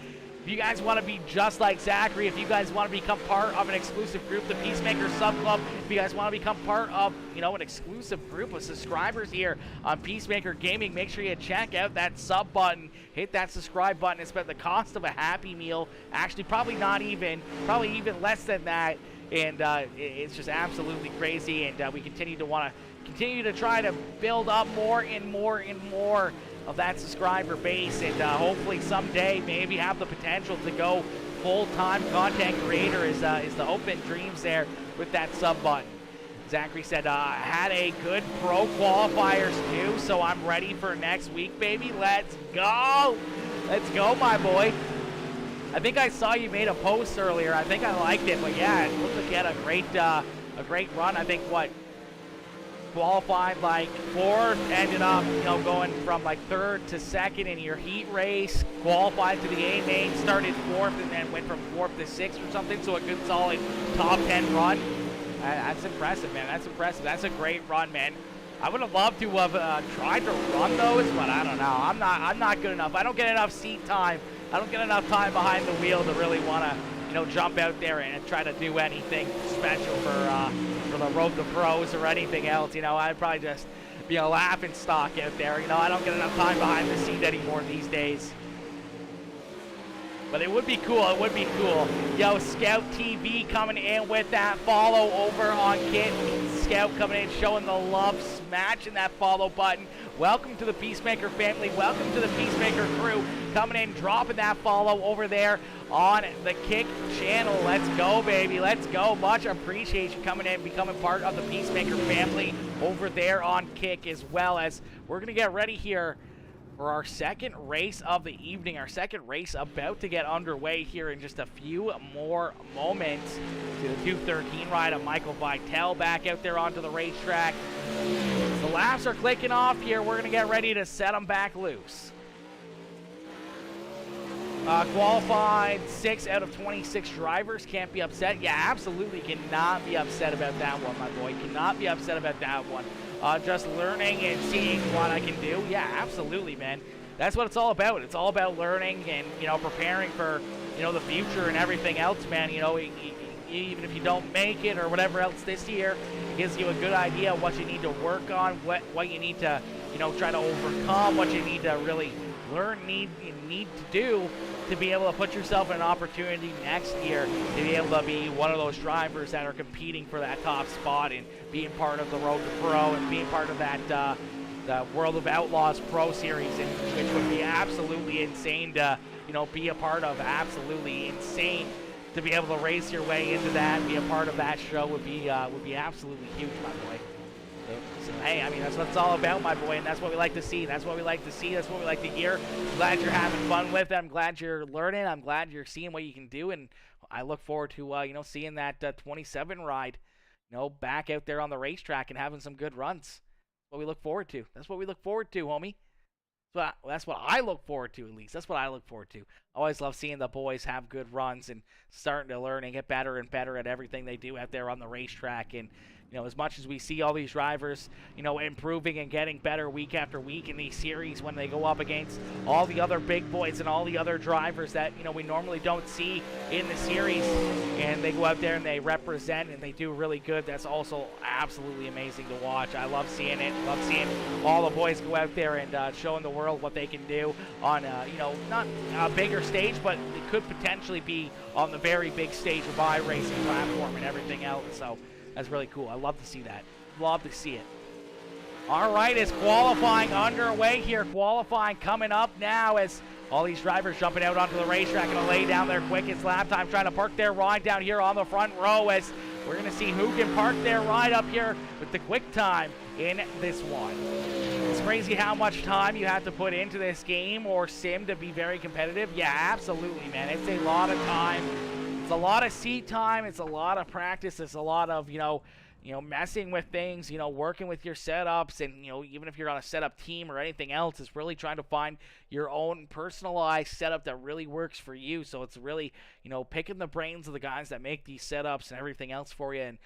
If you guys want to be just like Zachary, if you guys want to become part of an exclusive group, the Peacemaker Sub Club, if you guys want to become part of, an exclusive group of subscribers here on Peacemaker Gaming, make sure you check out that sub button, hit that subscribe button. It's about the cost of a Happy Meal. Actually, probably even less than that. And it's just absolutely crazy, and we continue to try to build up more and more of that subscriber base, and hopefully someday maybe have the potential to go full-time content creator is the hope and dreams there with that sub button. Zachary said, had a good pro qualifiers too, so I'm ready for next week, baby. Let's go, my boy. I think I saw you made a post earlier. I think I liked it, but yeah, it looked like you had a great run. I think qualified like 4th, ended up going from like 3rd to 2nd in your heat race. Qualified to the A main, started 4th, and then went from 4th to 6th or something. So a good solid top 10 run. That's impressive, man. That's impressive. That's a great run, man. I would have loved to have tried to run those, but I don't know. I'm not good enough. I don't get enough seat time. I don't get enough time behind the wheel to really want to, jump out there and try to do anything special for the Road to Pros or anything else. I'd probably just be a laughing stock out there. I don't get enough time behind the seat anymore these days. But it would be cool. It would be cool. Yo, Scout TV coming in with that follow over on Kit. Scout coming in, showing the love, smashing that follow button. Welcome to the Peacemaker family. Welcome to the Peacemaker crew. Coming in, dropping that follow over there on the Kick channel. Let's go, baby. Let's go. Much appreciation coming in, becoming part of the Peacemaker family over there on Kick, as well as we're going to get ready here for our second race of the evening. Our second race about to get underway here in just a few more moments. See the 213 ride of Michael Vitale back out there onto the racetrack. The laps are clicking off here. We're going to get ready to set them back loose. Qualified 6 out of 26 drivers. Can't be upset. Yeah, absolutely cannot be upset about that one, my boy. Cannot be upset about that one. Just learning and seeing what I can do. Yeah, absolutely, man. That's what it's all about. It's all about learning and, preparing for, the future and everything else, man. Even if you don't make it or whatever else this year, it gives you a good idea of what you need to work on, what you need to, try to overcome, what you need to really learn, need to do to be able to put yourself in an opportunity next year to be able to be one of those drivers that are competing for that top spot and being part of the Road to Pro and being part of that the World of Outlaws Pro Series, which would be absolutely insane to be a part of. Absolutely insane to be able to race your way into that, be a part of that show would be absolutely huge, my boy. So, hey, I mean, that's what it's all about, my boy, and that's what we like to see. That's what we like to see. That's what we like to hear. I'm glad you're having fun with it. I'm glad you're learning. I'm glad you're seeing what you can do, and I look forward to, seeing that 27 ride, back out there on the racetrack and having some good runs. That's what we look forward to. That's what we look forward to, homie. So that's what I look forward to, at least. That's what I look forward to. I always love seeing the boys have good runs and starting to learn and get better and better at everything they do out there on the racetrack. And, as much as we see all these drivers, improving and getting better week after week in these series when they go up against all the other big boys and all the other drivers that, we normally don't see in the series, and they go out there and they represent and they do really good. That's also absolutely amazing to watch. I love seeing it. Love seeing all the boys go out there and showing the world what they can do on, not a bigger stage, but it could potentially be on the very big stage of iRacing platform and everything else. So that's really cool. I love to see that. Love to see it. All right, it's qualifying underway here. Qualifying coming up now as all these drivers jumping out onto the racetrack, going to lay down their quickest lap time, trying to park their ride down here on the front row as we're going to see who can park their ride up here with the quick time in this one. It's crazy how much time you have to put into this game or sim to be very competitive. Yeah, absolutely, man. It's a lot of time. It's a lot of seat time. It's a lot of practice. It's a lot of, messing with things, working with your setups, and, even if you're on a setup team or anything else, it's really trying to find your own personalized setup that really works for you. So it's really, picking the brains of the guys that make these setups and everything else for you, and,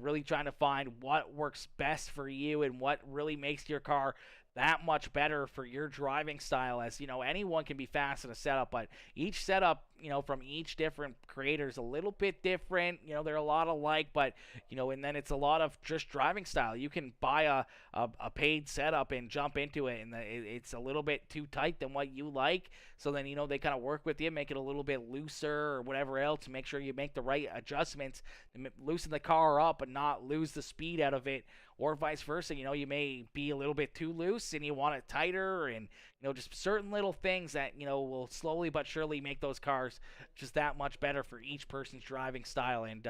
really trying to find what works best for you and what really makes your car that much better for your driving style. As anyone can be fast in a setup, but each setup, from each different creator is a little bit different. They're a lot alike, but and then it's a lot of just driving style. You can buy a paid setup and jump into it, and it's a little bit too tight than what you like. So then they kind of work with you, make it a little bit looser or whatever else, to make sure you make the right adjustments to loosen the car up but not lose the speed out of it. Or vice versa, you may be a little bit too loose and you want it tighter, and, just certain little things that, will slowly but surely make those cars just that much better for each person's driving style. And,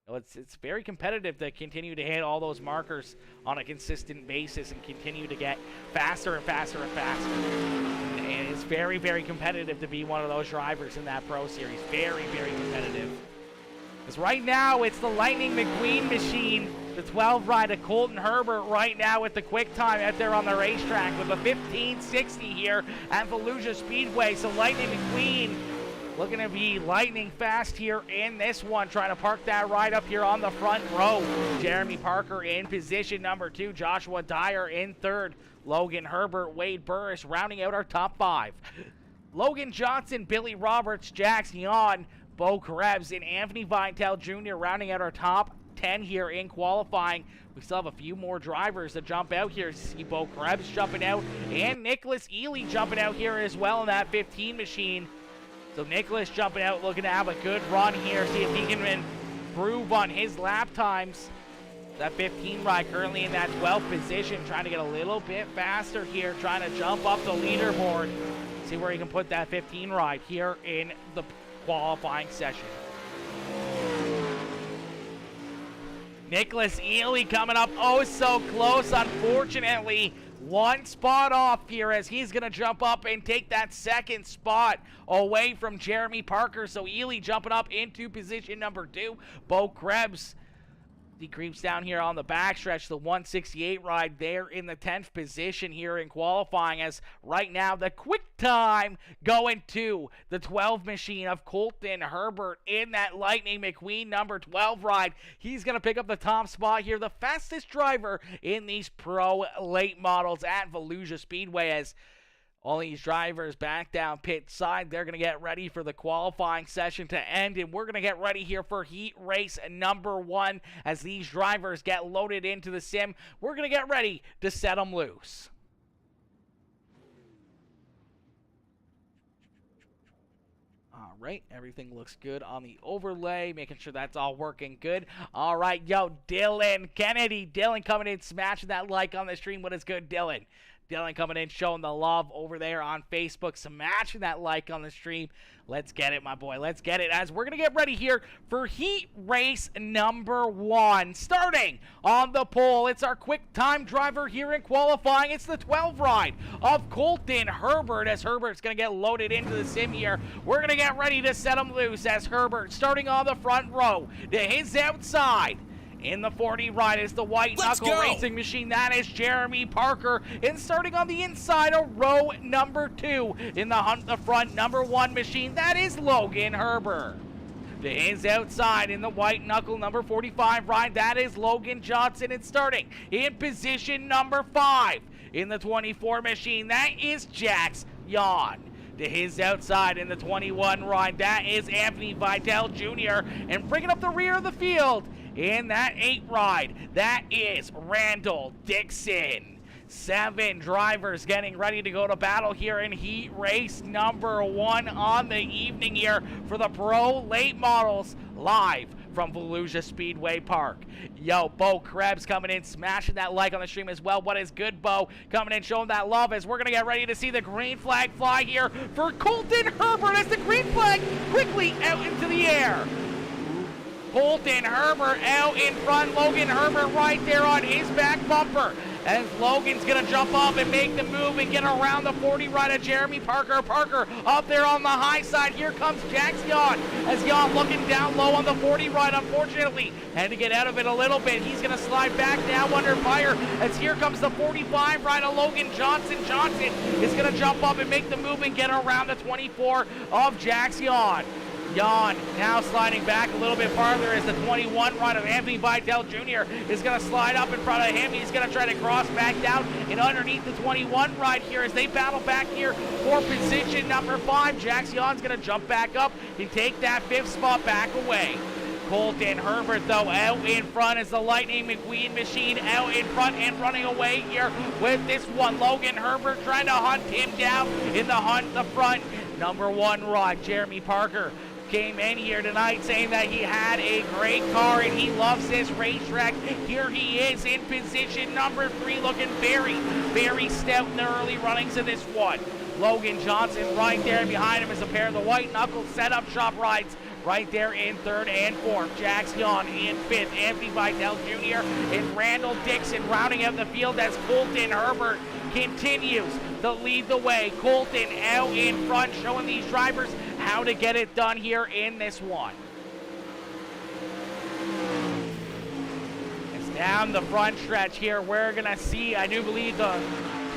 it's very competitive to continue to hit all those markers on a consistent basis and continue to get faster and faster and faster. And it's very, very competitive to be one of those drivers in that Pro Series. Very, very competitive. Because right now, it's the Lightning McQueen machine, the 12 ride of Colton Herbert right now with the quick time out there on the racetrack with a 15:60 here at Volusia Speedway. So Lightning McQueen looking to be lightning fast here in this one, trying to park that ride up here on the front row. Jeremy Parker in position number 2, Joshua Dyer in 3rd, Logan Herbert, Wade Burris rounding out our top 5. Logan Johnson, Billy Roberts, Jax Yon, Bo Krebs, and Anthony Vitale Jr. rounding out our top 10 here in qualifying. We still have a few more drivers that jump out here. See Bo Krebs jumping out and Nicholas Ely jumping out here as well in that 15 machine. So Nicholas jumping out, looking to have a good run here. See if he can improve on his lap times. That 15 ride currently in that 12th position, trying to get a little bit faster here, trying to jump up the leaderboard. See where he can put that 15 ride here in the qualifying session. Nicholas Ely coming up oh so close, unfortunately. One spot off here as he's going to jump up and take that 2nd spot away from Jeremy Parker. So Ely jumping up into position number 2. Bo Krebs He creeps down here on the backstretch, the 168 ride there in the 10th position here in qualifying, as right now the quick time going to the 12 machine of Colton Herbert in that Lightning McQueen number 12 ride. He's going to pick up the top spot here, the fastest driver in these pro late models at Volusia Speedway, as all these drivers back down pit side. They're going to get ready for the qualifying session to end, and we're going to get ready here for heat race number 1 as these drivers get loaded into the sim. We're going to get ready to set them loose. All right, everything looks good on the overlay, making sure that's all working good. All right, yo, Dylan Kennedy. Dylan coming in, smashing that like on the stream. What is good, Dylan? Dylan coming in, showing the love over there on Facebook, smashing that like on the stream. Let's get it, my boy. Let's get it as we're going to get ready here for heat race number 1. Starting on the pole, it's our quick time driver here in qualifying. It's the 12 ride of Colton Herbert, as Herbert's going to get loaded into the sim here. We're going to get ready to set him loose as Herbert starting on the front row to his outside. In the 40 ride is the white knuckle racing machine. That is Jeremy Parker. And starting on the inside of row number 2 in the front number 1 machine, that is Logan Herbert. To his outside in the white knuckle number 45 ride, that is Logan Johnson. And starting in position number 5 in the 24 machine, that is Jax Yon. To his outside in the 21 ride, that is Anthony Vidal Jr. And bringing up the rear of the field in that 8 ride, that is Randall Dixon. 7 drivers getting ready to go to battle here in heat race number 1 on the evening here for the pro late models, live from Volusia Speedway Park. Yo, Bo Krebs coming in, smashing that like on the stream as well. What is good, Bo? Coming in, showing that love as we're going to get ready to see the green flag fly here for Colton Herbert as the green flag quickly out into the air. Colton Herbert out in front. Logan Herbert right there on his back bumper. As Logan's going to jump up and make the move and get around the 40 right of Jeremy Parker. Parker up there on the high side. Here comes Jax Yon. As Yon looking down low on the 40 right, unfortunately. Had to get out of it a little bit. He's going to slide back now under fire. As here comes the 45 right of Logan Johnson. Johnson is going to jump up and make the move and get around the 24 of Jax Yon. Yon now sliding back a little bit farther as the 21 ride of Anthony Vidal Jr. is going to slide up in front of him. He's going to try to cross back down and underneath the 21 ride here as they battle back here for position number 5. Jax Yon's going to jump back up and take that 5th spot back away. Colton Herbert, though, out in front as the Lightning McQueen machine out in front and running away here with this one. Logan Herbert trying to hunt him down in the front. Number 1 ride, Jeremy Parker, came in here tonight saying that he had a great car and he loves this racetrack. Here he is in position number 3, looking very, very stout in the early runnings of this one. Logan Johnson right there behind him is a pair of the white knuckle setup shop rides right there in 3rd and 4th. Jax Yon in 5th. Anthony Vidal Jr. and Randall Dixon rounding out the field as Colton Herbert continues to lead the way. Colton out in front, showing these drivers how to get it done here in this one. It's down the front stretch here. We're going to see, I do believe, the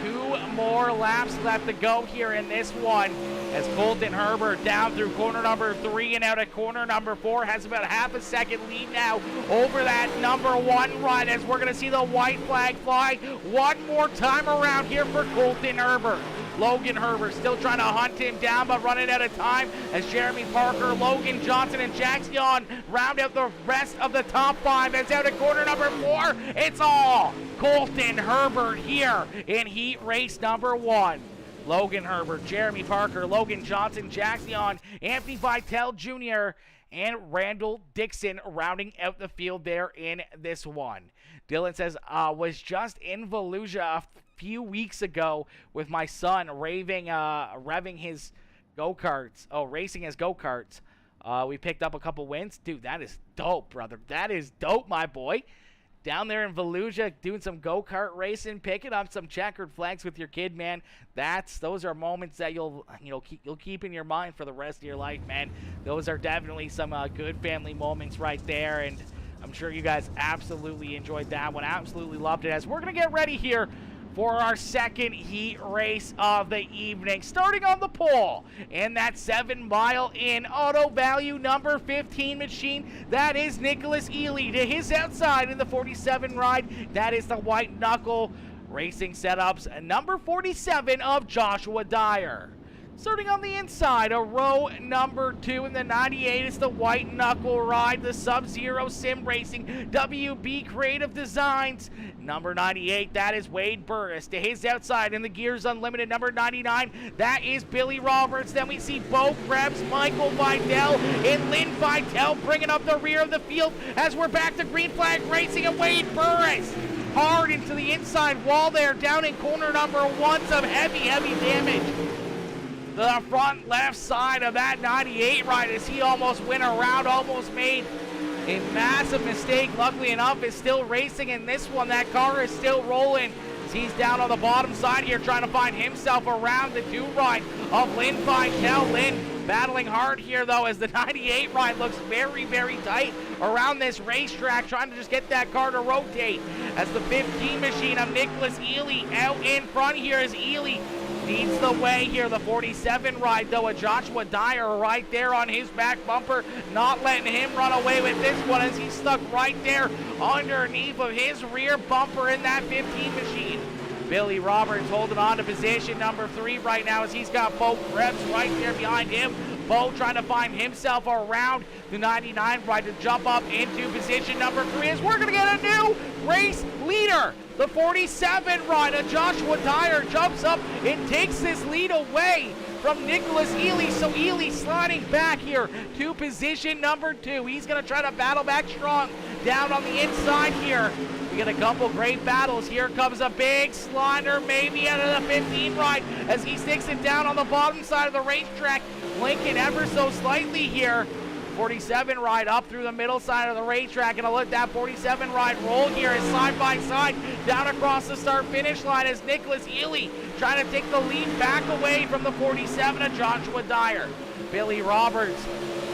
2 more laps left to go here in this one, as Colton Herbert down through corner number 3 and out at corner number 4 has about half a second lead now over that number 1 ride, as we're going to see the white flag fly one more time around here for Colton Herbert. Logan Herbert still trying to hunt him down, but running out of time as Jeremy Parker, Logan Johnson, and Jax Yon round out the rest of the top 5. As out at corner number 4, it's all Colton Herbert here in heat race number 1. Logan Herbert, Jeremy Parker, Logan Johnson, Jax Yon, Anthony Vidal Jr., and Randall Dixon rounding out the field there in this one. Dylan says, was just in Volusia a few weeks ago with my son revving his go-karts, racing his go-karts. We picked up a couple wins. Dude, that is dope, brother. That is dope, my boy. Down there in Volusia, doing some go-kart racing, picking up some checkered flags with your kid, man. Those are moments that you'll keep in your mind for the rest of your life, man. Those are definitely some good family moments right there. And I'm sure you guys absolutely enjoyed that one, absolutely loved it, as we're going to get ready here for our second heat race of the evening. Starting on the pole in that 7-mile in auto value number 15 machine, that is Nicholas Ely. To his outside in the 47 ride, that is the white knuckle racing setups number 47 of Joshua Dyer. Starting on the inside, a row number 2 in the 98 is the white knuckle ride, the Sub-Zero Sim Racing WB Creative Designs number 98, that is Wade Burris. To his outside in the Gears Unlimited number 99, that is Billy Roberts. Then we see Bo Krebs, Michael Vidal, and Lynn Vidal bringing up the rear of the field as we're back to green flag racing, and Wade Burris hard into the inside wall there, down in corner number 1, some heavy damage. The front left side of that 98 ride as he almost went around, almost made a massive mistake. Luckily enough, is still racing in this one. That car is still rolling. He's down on the bottom side here trying to find himself around the 2 ride of Lynn Vidal. Lynn battling hard here though, as the 98 ride looks very tight around this racetrack, trying to just get that car to rotate, as the 15 machine of Nicholas Ely out in front here as Ely leads the way here. The 47 ride though, a Joshua Dyer right there on his back bumper, not letting him run away with this one as he's stuck right there underneath of his rear bumper in that 15 machine. Billy Roberts holding on to position number 3 right now as he's got Bo Krebs right there behind him. Bo trying to find himself around the 99 ride to jump up into position number 3 as we're going to get a new race leader. The 47 ride of Joshua Dyer jumps up and takes this lead away from Nicholas Ely. So Ely sliding back here to position number 2. He's going to try to battle back strong down on the inside here. We get a couple great battles. Here comes a big slider, maybe out of the 15 ride, as he sticks it down on the bottom side of the racetrack, linking ever so slightly here. 47 ride up through the middle side of the racetrack, and I'll let that 47 ride roll here as side by side down across the start finish line as Nicholas Ely trying to take the lead back away from the 47 of Joshua Dyer. Billy Roberts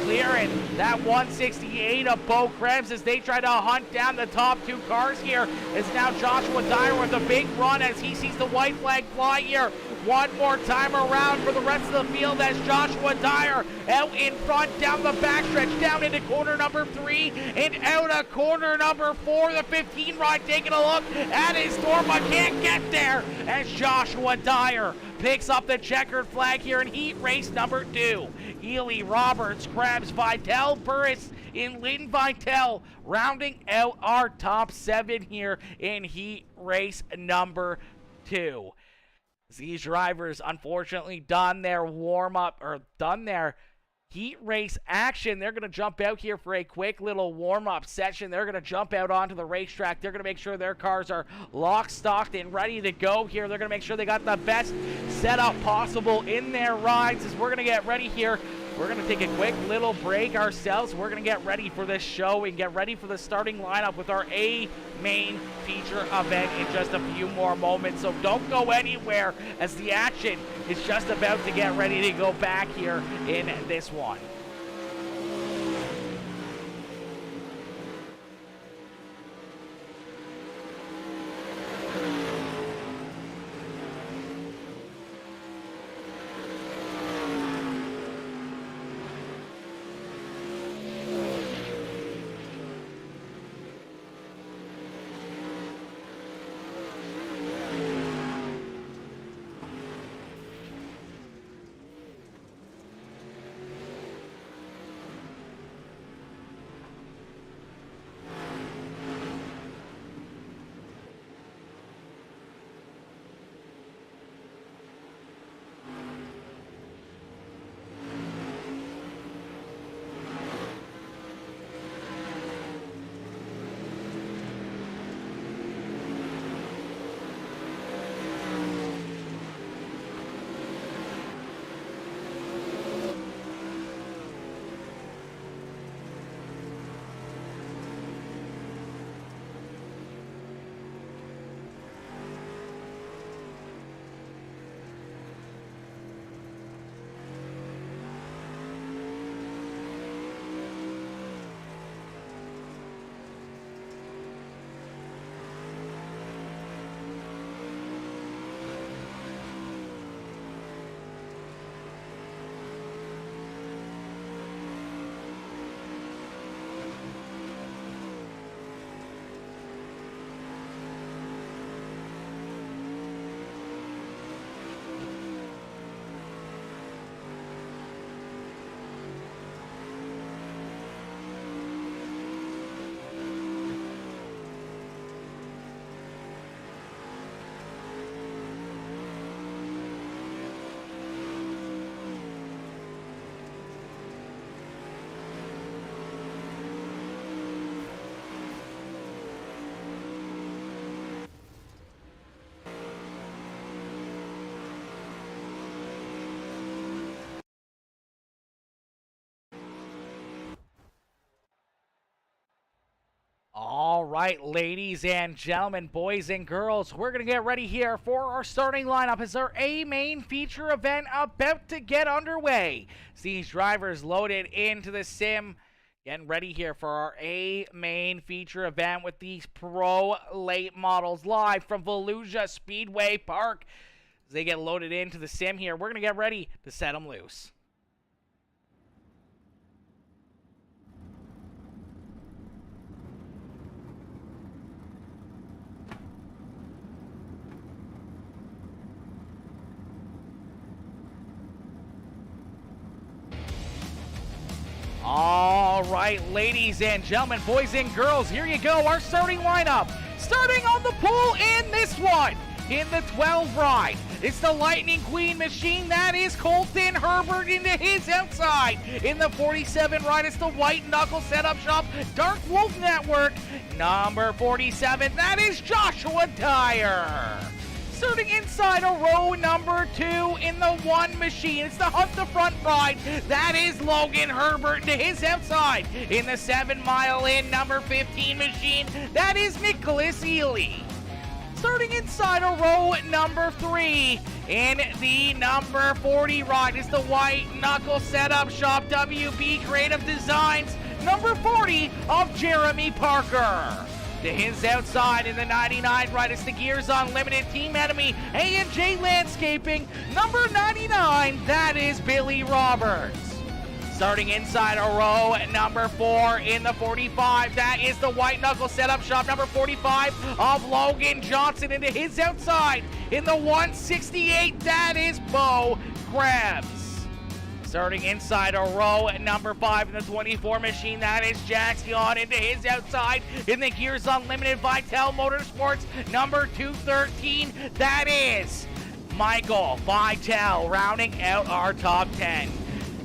clearing that 168 of Bo Krebs as they try to hunt down the top 2 cars here. It's now Joshua Dyer with a big run as he sees the white flag fly here. One more time around for the rest of the field as Joshua Dyer out in front down the backstretch, down into corner number 3 and out of corner number 4. The 15 ride taking a look at his door but can't get there as Joshua Dyer picks up the checkered flag here in heat race number 2. Ely, Roberts, Krebs, Vidal, Burris, and Lynn Vidal rounding out our top 7 here in heat race number 2. These drivers unfortunately done their warm-up, or done their heat race action. They're going to jump out here for a quick little warm-up session. They're going to jump out onto the racetrack. They're going to make sure their cars are locked, stocked, and ready to go here. They're going to make sure they got the best setup possible in their rides as we're going to get ready here. We're going to take a quick little break ourselves. We're going to get ready for this show and get ready for the starting lineup with our A main feature event in just a few more moments. So don't go anywhere as the action is just about to get ready to go back here in this one. All right, ladies and gentlemen, boys and girls, we're going to get ready here for our starting lineup as our A main feature event about to get underway. See these drivers loaded into the sim, getting ready here for our A main feature event with these pro late models live from Volusia Speedway Park. As they get loaded into the sim here, we're going to get ready to set them loose. All right, ladies and gentlemen, boys and girls, here you go, our starting lineup. Starting on the pole in this one, in the 12 ride, it's the Lightning Queen machine. That is Colton Herbert into his outside. In the 47 ride, it's the White Knuckle Setup Shop Dark Wolf Network. Number 47, that is Joshua Dyer. Starting inside a row number 2 in the 1 machine, it's the Hunt the Front ride. That is Logan Herbert to his outside. In the 7 mile in number 15 machine, that is Nicholas Ely. Starting inside a row number 3 in the number 40 ride is the White Knuckle Setup Shop WB Creative Designs, number 40 of Jeremy Parker. To his outside in the 99 ride, it's the Gears Unlimited Team Enemy A&J Landscaping, number 99, that is Billy Roberts. Starting inside a row number 4 in the 45, that is the White Knuckle Setup Shop, number 45 of Logan Johnson. Into his outside in the 168, that is Bo Krebs. Starting inside a row number 5 in the 24 machine, that is Jackson. Into his outside in the Gears Unlimited Vital Motorsports, number 213, that is Michael Vital, rounding out our top 10.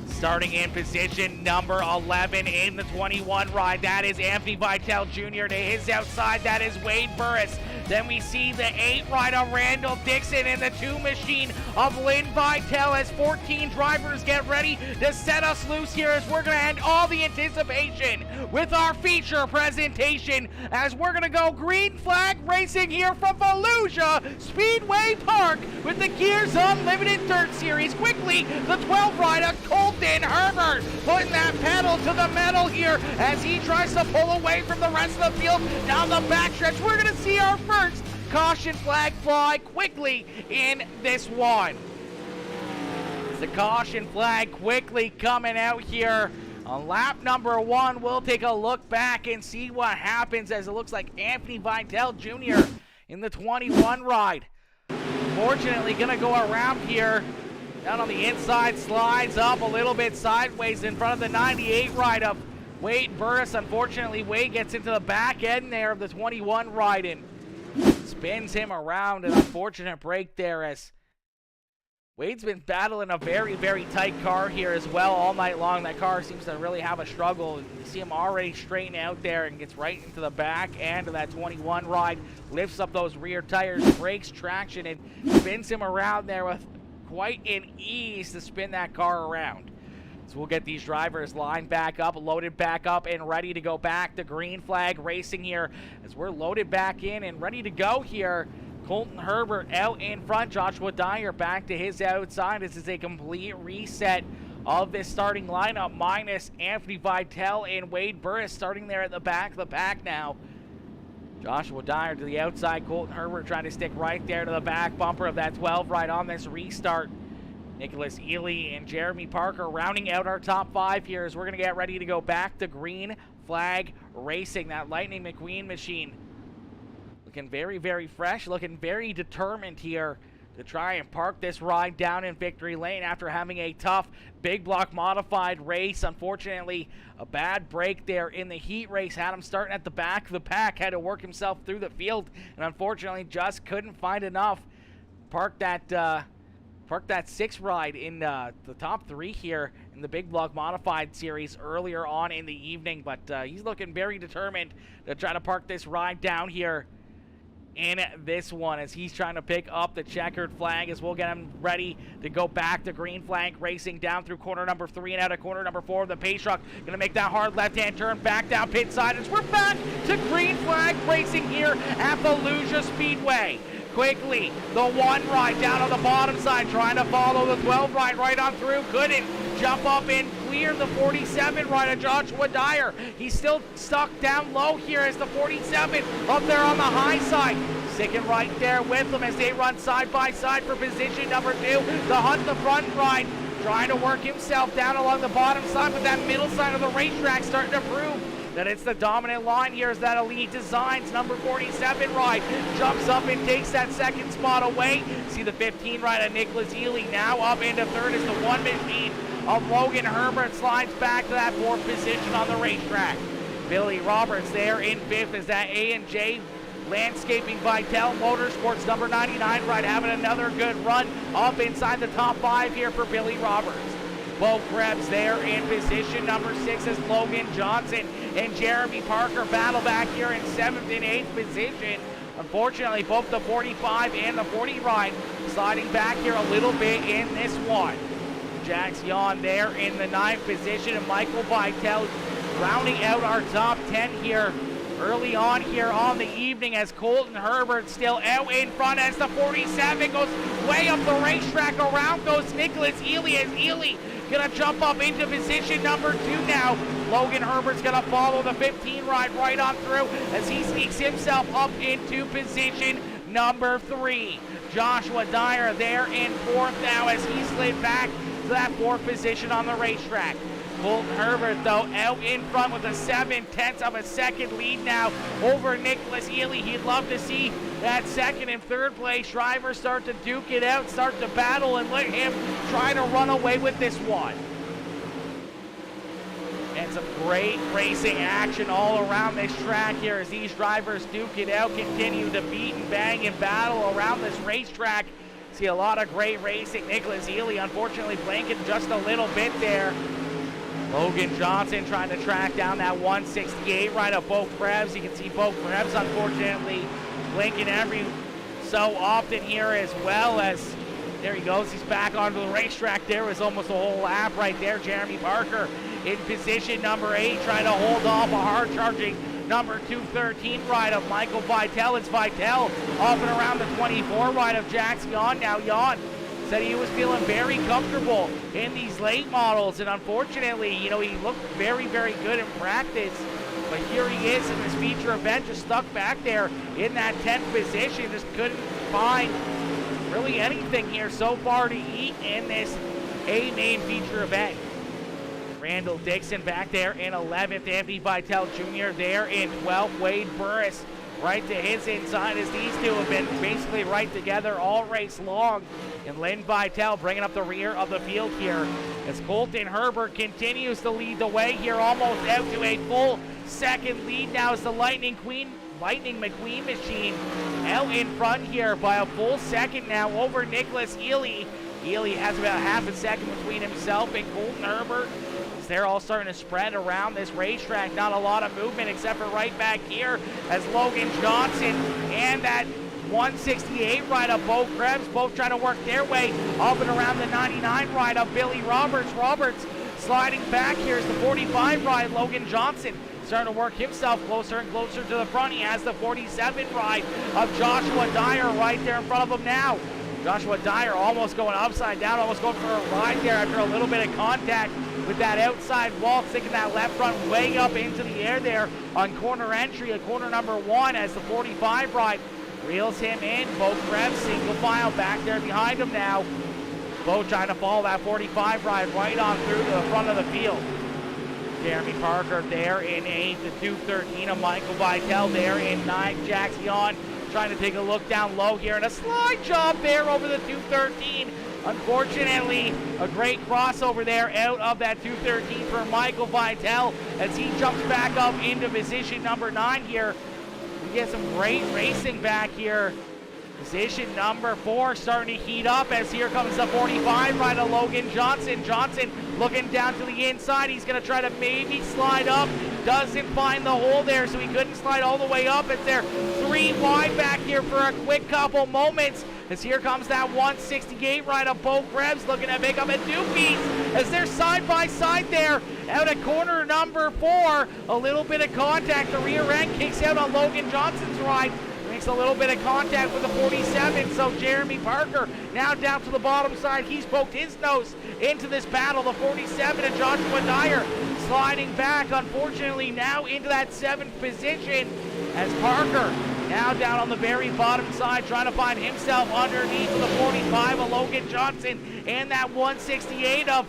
Starting in position number 11 in the 21 ride, that is Anthony Vital Jr. To his outside, that is Wade Burris. Then we see the 8 ride of Randall Dixon in the 2 machine of Lynn Vital as 14 drivers get ready to set us loose here as we're going to end all the anticipation with our feature presentation as we're going to go green flag racing here from Volusia Speedway Park with the Gears Unlimited Dirt Series. Quickly, the 12 ride of Colton Herbert putting that pedal to the metal here as he tries to pull away from the rest of the field down the backstretch. We're going to see our first caution flag fly quickly in this one. The caution flag quickly coming out here on lap number 1. We'll take a look back and see what happens as it looks like Anthony Vital Jr. in the 21 ride. Fortunately, gonna go around here. Down on the inside, slides up a little bit sideways in front of the 98 ride of Wade Burris. Unfortunately, Wade gets into the back end there of the 21 ride and spins him around. An unfortunate break there as Wade's been battling a very, very tight car here as well all night long. That car seems to really have a struggle. You see him already straighten out there and gets right into the back end of that 21 ride. Lifts up those rear tires, brakes traction, and spins him around there with quite an ease to spin that car around. So we'll get these drivers lined back up, loaded back up, and ready to go back to green flag racing here as we're loaded back in and ready to go here. Colton Herbert out in front, Joshua Dyer back to his outside. This is a complete reset of this starting lineup minus Anthony Vital and Wade Burris starting there at the back of the pack now. Joshua Dyer to the outside, Colton Herbert trying to stick right there to the back bumper of that 12 right on this restart. Nicholas Ely and Jeremy Parker rounding out our top 5 here as we're going to get ready to go back to green flag racing. That Lightning McQueen machine looking very, very fresh, looking very determined here to try and park this ride down in victory lane after having a tough big block modified race. Unfortunately, a bad break there in the heat race had him starting at the back of the pack, had to work himself through the field, and unfortunately just couldn't find enough. Park that 6 ride in the top 3 here in the big block modified series earlier on in the evening, but he's looking very determined to try to park this ride down here in this one as he's trying to pick up the checkered flag as we'll get him ready to go back to green flag racing down through corner number 3 and out of corner number 4. The pace truck gonna make that hard left-hand turn back down pit side as we're back to green flag racing here at Volusia Speedway. Quickly, the 1 ride down on the bottom side, trying to follow the 12 ride right on through. Couldn't jump up and clear the 47 ride of Joshua Dyer. He's still stuck down low here as the 47 up there on the high side. Sticking right there with them as they run side by side for position number 2. The Hunt, the front ride, trying to work himself down along the bottom side, but that middle side of the racetrack starting to prove that it's the dominant line here as that Elite Designs number 47 ride jumps up and takes that second spot away. See the 15 ride of Nicholas Ely now up into third as the 1 machine of Logan Herbert slides back to that 4th position on the racetrack. Billy Roberts there in 5th as that A&J Landscaping Vitel Motorsports number 99 ride having another good run up inside the top 5 here for Billy Roberts. Bo Krebs there in position number 6 as Logan Johnson and Jeremy Parker battle back here in 7th and 8th position. Unfortunately, both the 45 and the 40 ride sliding back here a little bit in this one. Jax Yon there in the 9th position and Michael Vitale rounding out our top 10 here early on here on the evening as Colton Herbert still out in front as the 47 goes way up the racetrack. Around goes Nicholas Ely as Ely gonna jump up into position number 2 now. Logan Herbert's gonna follow the 15 ride right on through as he sneaks himself up into position number 3. Joshua Dyer there in 4th now as he slid back to that 4th position on the racetrack. Colton Herbert, though, out in front with a 7/10 of a second lead now over Nicholas Ely. He'd love to see that 2nd and 3rd place driver start to duke it out, start to battle, and let him try to run away with this one. And some great racing action all around this track here as these drivers duke it out, continue to beat and bang and battle around this racetrack. See a lot of great racing. Nicholas Ely, unfortunately, blanking just a little bit there. Logan Johnson trying to track down that 168 right of Bo Krebs. You can see Bo Krebs, unfortunately, blinking every so often here as well as, there he goes, he's back onto the racetrack. There was almost a whole lap right there. Jeremy Parker in position number 8, trying to hold off a hard-charging number 213 ride of Michael Vitale. It's Vitale off and around the 24 ride of Jax Yon. Now Yon said he was feeling very comfortable in these late models, and unfortunately, you know, he looked very, very good in practice, but here he is in this feature event, just stuck back there in that 10th position, just couldn't find really anything here so far to eat in this A-main feature event. Randall Dixon back there in 11th, Anthony Vitale Jr. there in 12th, Wade Burris right to his inside as these two have been basically right together all race long. And Lynn Vitale bringing up the rear of the field here as Colton Herbert continues to lead the way here, almost out to a full 2nd lead now as the Lightning McQueen machine out in front here by a full 2nd now over Nicholas Ely. Ely has about half a second between himself and Colton Herbert. They're all starting to spread around this racetrack. Not a lot of movement except for right back here as Logan Johnson and that 168 ride of Bo Krebs both trying to work their way up and around the 99 ride of Billy Roberts. Roberts sliding back here is the 45 ride. Logan Johnson starting to work himself closer and closer to the front. He has the 47 ride of Joshua Dyer right there in front of him now. Joshua Dyer almost going upside down, almost going for a ride there after a little bit of contact with that outside wall, sticking that left front way up into the air there on corner entry at corner number 1 as the 45 ride reels him in. Bo Krebs single file back there behind him now. Bo trying to follow that 45 ride right on through to the front of the field. Jeremy Parker there in 8th, the 213 of Michael Vitale there in 9th. Jax Yon trying to take a look down low here and a slide job there over the 213. Unfortunately, a great crossover there out of that 213 for Michael Vitale as he jumps back up into position number 9 here. We get some great racing back here. Position number 4 starting to heat up as here comes the 45 ride of Logan Johnson. Johnson looking down to the inside. He's going to try to maybe slide up. Doesn't find the hole there, so he couldn't slide all the way up. It's there. 3 3 wide back here for a quick couple moments. As here comes that 168 ride of Bo Krebs looking to make up a two-piece as they're side by side there out at corner number 4. A little bit of contact. The rear end kicks out on Logan Johnson's ride. Makes a little bit of contact with the 47, so Jeremy Parker now down to the bottom side. He's poked his nose into this battle. The 47 and Joshua Dyer sliding back, unfortunately, now into that 7th position as Parker now down on the very bottom side, trying to find himself underneath the 45 of Logan Johnson and that 168 of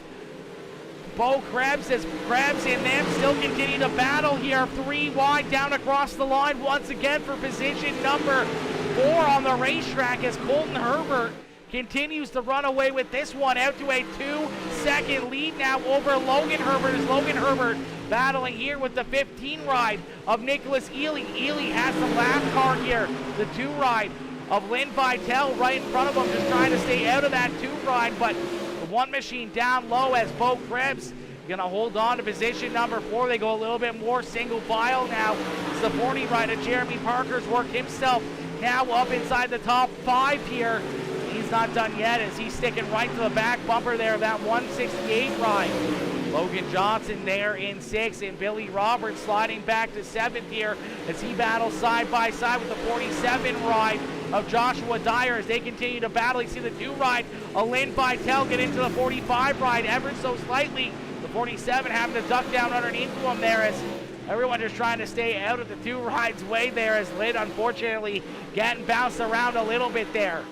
Bo Krebs, as Krebs and them still continue to battle here. 3 wide down across the line once again for position number 4 on the racetrack as Colton Herbert continues to run away with this one out to a 2-second lead now over Logan Herbert, as Logan Herbert battling here with the 15 ride of Nicholas Ely. Ely has the last car here, the 2 ride of Lynn Vitale right in front of him, just trying to stay out of that 2 ride, but the 1 machine down low as Bo Krebs gonna hold on to position number 4. They go a little bit more single file now. It's the 40 ride of Jeremy Parker's worked himself now up inside the top 5 here. He's not done yet as he's sticking right to the back bumper there of that 168 ride. Logan Johnson there in 6th, and Billy Roberts sliding back to 7th here as he battles side by side with the 47 ride of Joshua Dyer as they continue to battle. You see the 2 ride of Lynn Vitale get into the 45 ride ever so slightly. The 47 having to duck down underneath him there as everyone just trying to stay out of the 2 rides way there as Lynn unfortunately getting bounced around a little bit there.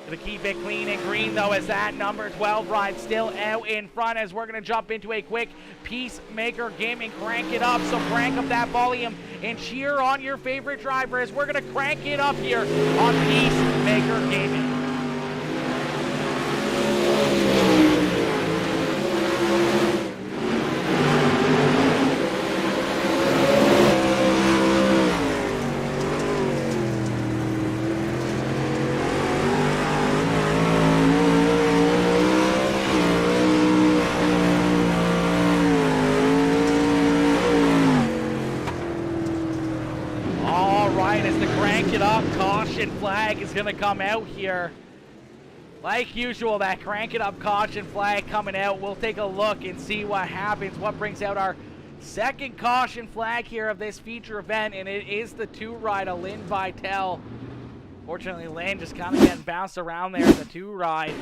To keep it clean and green though as that number 12 ride still out in front as we're going to jump into a quick Peacemaker game and crank it up. So crank up that volume and cheer on your favorite driver as we're going to crank it up here on Peacemaker Gaming. Caution flag is going to come out here. Like usual, that crank it up caution flag coming out. We'll take a look and see what happens. What brings out our second caution flag here of this feature event, and it is the 2 ride of Lynn Vitale. Fortunately, Lynn just kind of getting bounced around there in the 2 ride.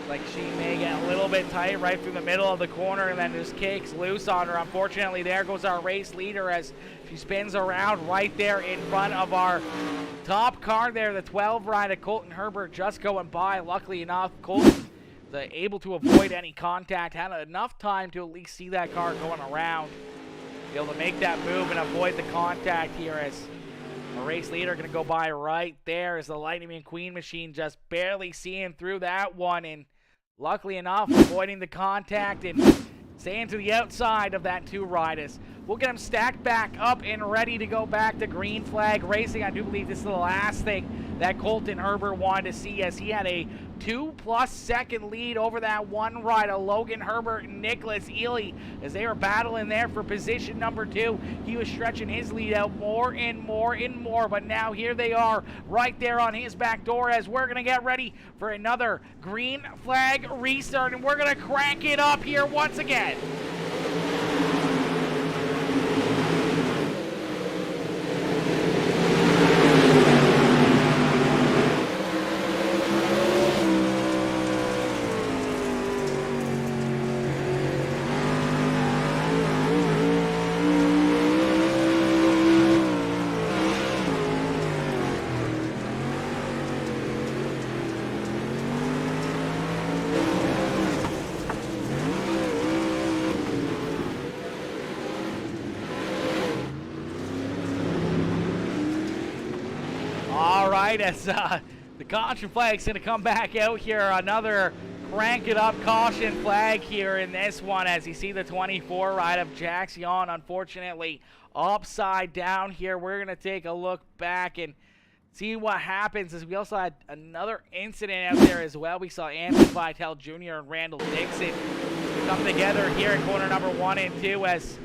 Like she may get a little bit tight right through the middle of the corner and then just kicks loose on her. Unfortunately, there goes our race leader as she spins around right there in front of our top car there. The 12 ride of Colton Herbert just going by. Luckily enough, Colton able to avoid any contact. Had enough time to at least see that car going around. Be able to make that move and avoid the contact here as a race leader going to go by right there as the Lightning McQueen machine just barely seeing through that one, and luckily enough avoiding the contact and staying to the outside of that 2 ride. As we'll get him stacked back up and ready to go back to green flag racing. I do believe this is the last thing that Colton Herbert wanted to see as he had a 2+ second lead over that 1 ride of Logan Herbert and Nicholas Ely as they were battling there for position number 2. He was stretching his lead out more and more and more, but now here they are right there on his back door as we're going to get ready for another green flag restart, and we're going to crank it up here once again. As the caution flag's going to come back out here. Another crank it up caution flag here in this one as you see the 24 ride of Jax Yon unfortunately upside down here. We're going to take a look back and see what happens as we also had another incident out there as well. We saw Anthony Vitale Jr. and Randall Dixon come together here in corner number 1 and 2 as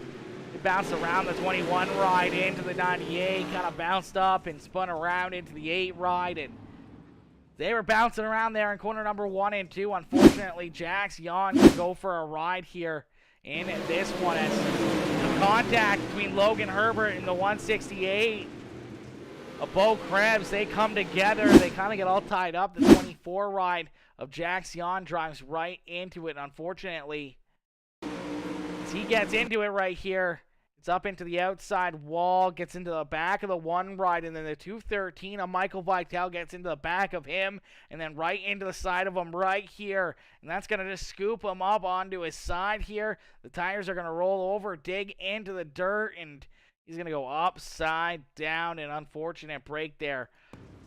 bounced around the 21 ride into the 98, kind of bounced up and spun around into the 8 ride, and they were bouncing around there in corner number 1 and 2. Unfortunately, Jax Yon can go for a ride here in this one as the contact between Logan Herbert and the 168 of Bo Krebs, they come together. They kind of get all tied up. The 24 ride of Jax Yon drives right into it. Unfortunately, as he gets into it right here, it's up into the outside wall, gets into the back of the 1 ride, and then the 213 of Michael Vitale gets into the back of him, and then right into the side of him right here. And that's going to just scoop him up onto his side here. The tires are going to roll over, dig into the dirt, and he's going to go upside down. An unfortunate break there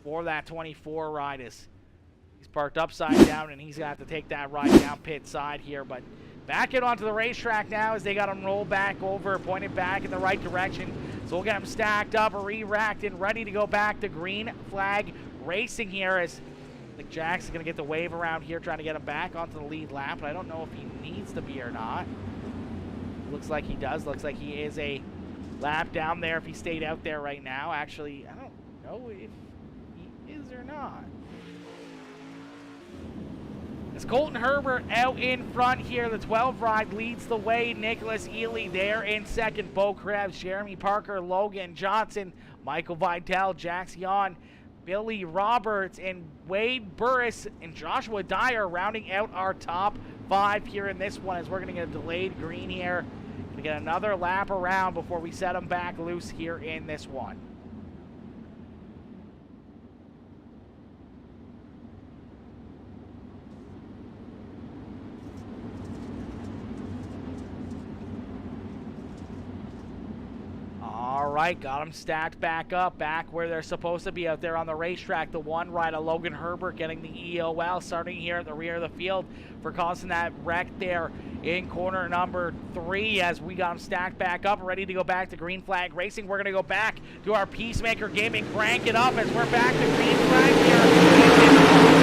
for that 24 ride as he's parked upside down, and he's going to have to take that ride down pit side here. But back it onto the racetrack now as they got him roll back over, pointed back in the right direction. So we'll get him stacked up, re-racked, and ready to go back to green flag racing here as I think Jax is going to get the wave around here, trying to get him back onto the lead lap. But I don't know if he needs to be or not. Looks like he does. Looks like he is a lap down there if he stayed out there right now. Actually, I don't know if he is or not. As Colton Herbert out in front here, the 12 ride leads the way. Nicholas Ely there in second. Bo Krebs, Jeremy Parker, Logan Johnson, Michael Vitale, Jax Yon, Billy Roberts, and Wade Burris and Joshua Dyer rounding out our top 5 here in this one as we're going to get a delayed green here. Going to get another lap around before we set them back loose here in this one. All right, got them stacked back up, back where they're supposed to be out there on the racetrack. The 1 ride of Logan Herbert getting the EOL, starting here at the rear of the field for causing that wreck there in corner number 3 as we got them stacked back up, ready to go back to green flag racing. We're going to go back to our Peacemaker game and crank it up as we're back to green flag here.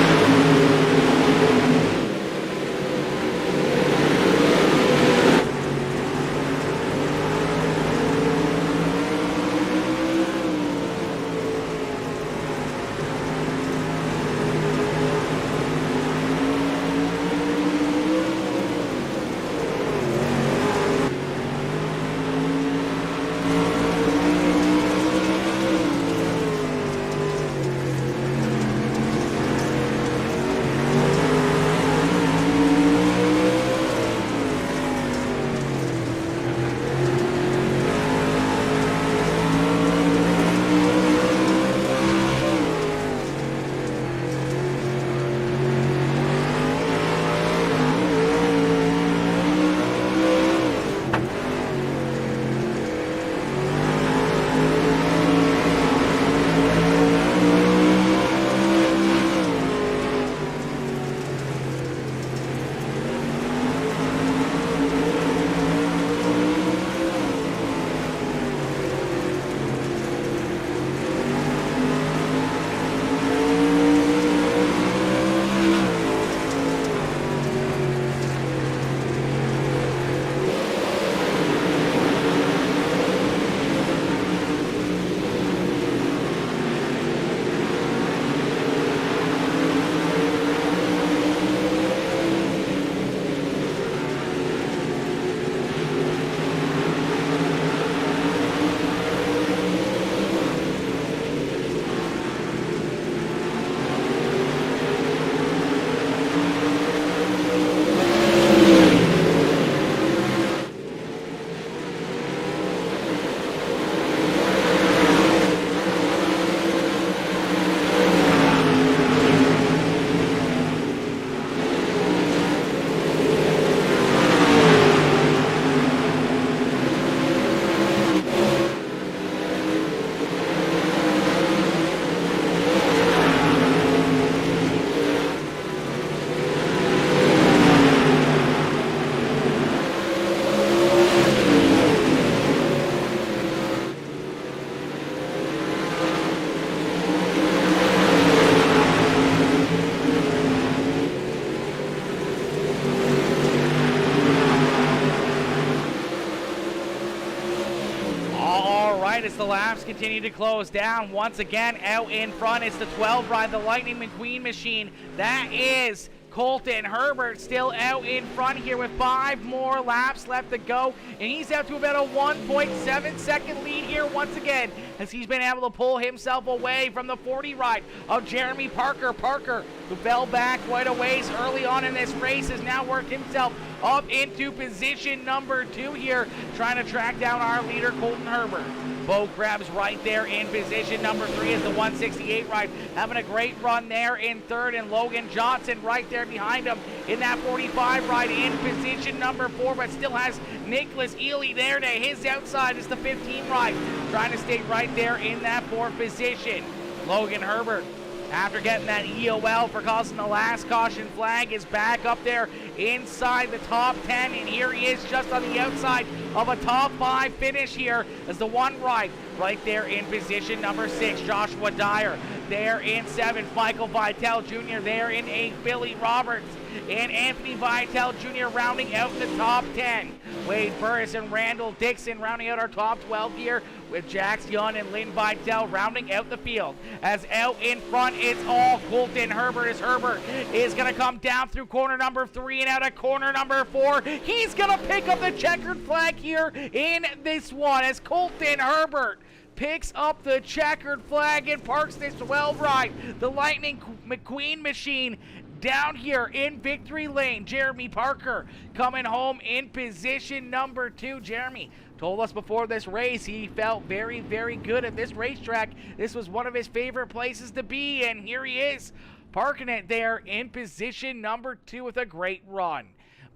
right, as the laps continue to close down, once again out in front, it's the 12 ride, the Lightning McQueen machine. That is Colton Herbert still out in front here with 5 more laps left to go, and he's out to about a 1.7 second lead here once again, as he's been able to pull himself away from the 40 ride of Jeremy Parker. Parker, who fell back quite a ways early on in this race, has now worked himself up into position number 2 here, trying to track down our leader, Colton Herbert. Bo Krebs right there in position number 3 as the 168 ride, having a great run there in 3rd, and Logan Johnson right there behind him in that 45 ride in position number 4, but still has Nicholas Ely there to his outside as the 15 ride, trying to stay right there in that 4th position. Logan Herbert, after getting that EOL for causing the last caution flag, is back up there inside the top 10, and here he is just on the outside of a top 5 finish here as the 1 ride right there in position number 6. Joshua Dyer there in 7th, Michael Vitale Jr. there in 8th, Billy Roberts and Anthony Vitale Jr. rounding out the top 10. Wade Burris and Randall Dixon rounding out our top 12 here, with Jax Young and Lynn Vitale rounding out the field. As out in front, it's all Colton Herbert, as Herbert is going to come down through corner number 3 and out of corner number 4. He's going to pick up the checkered flag here in this one, as Colton Herbert picks up the checkered flag and parks this 12 ride, the Lightning McQueen machine, down here in victory lane. Jeremy Parker coming home in position number 2. Jeremy told us before this race he felt very, very good at this racetrack. This was one of his favorite places to be, and here he is parking it there in position number 2 with a great run.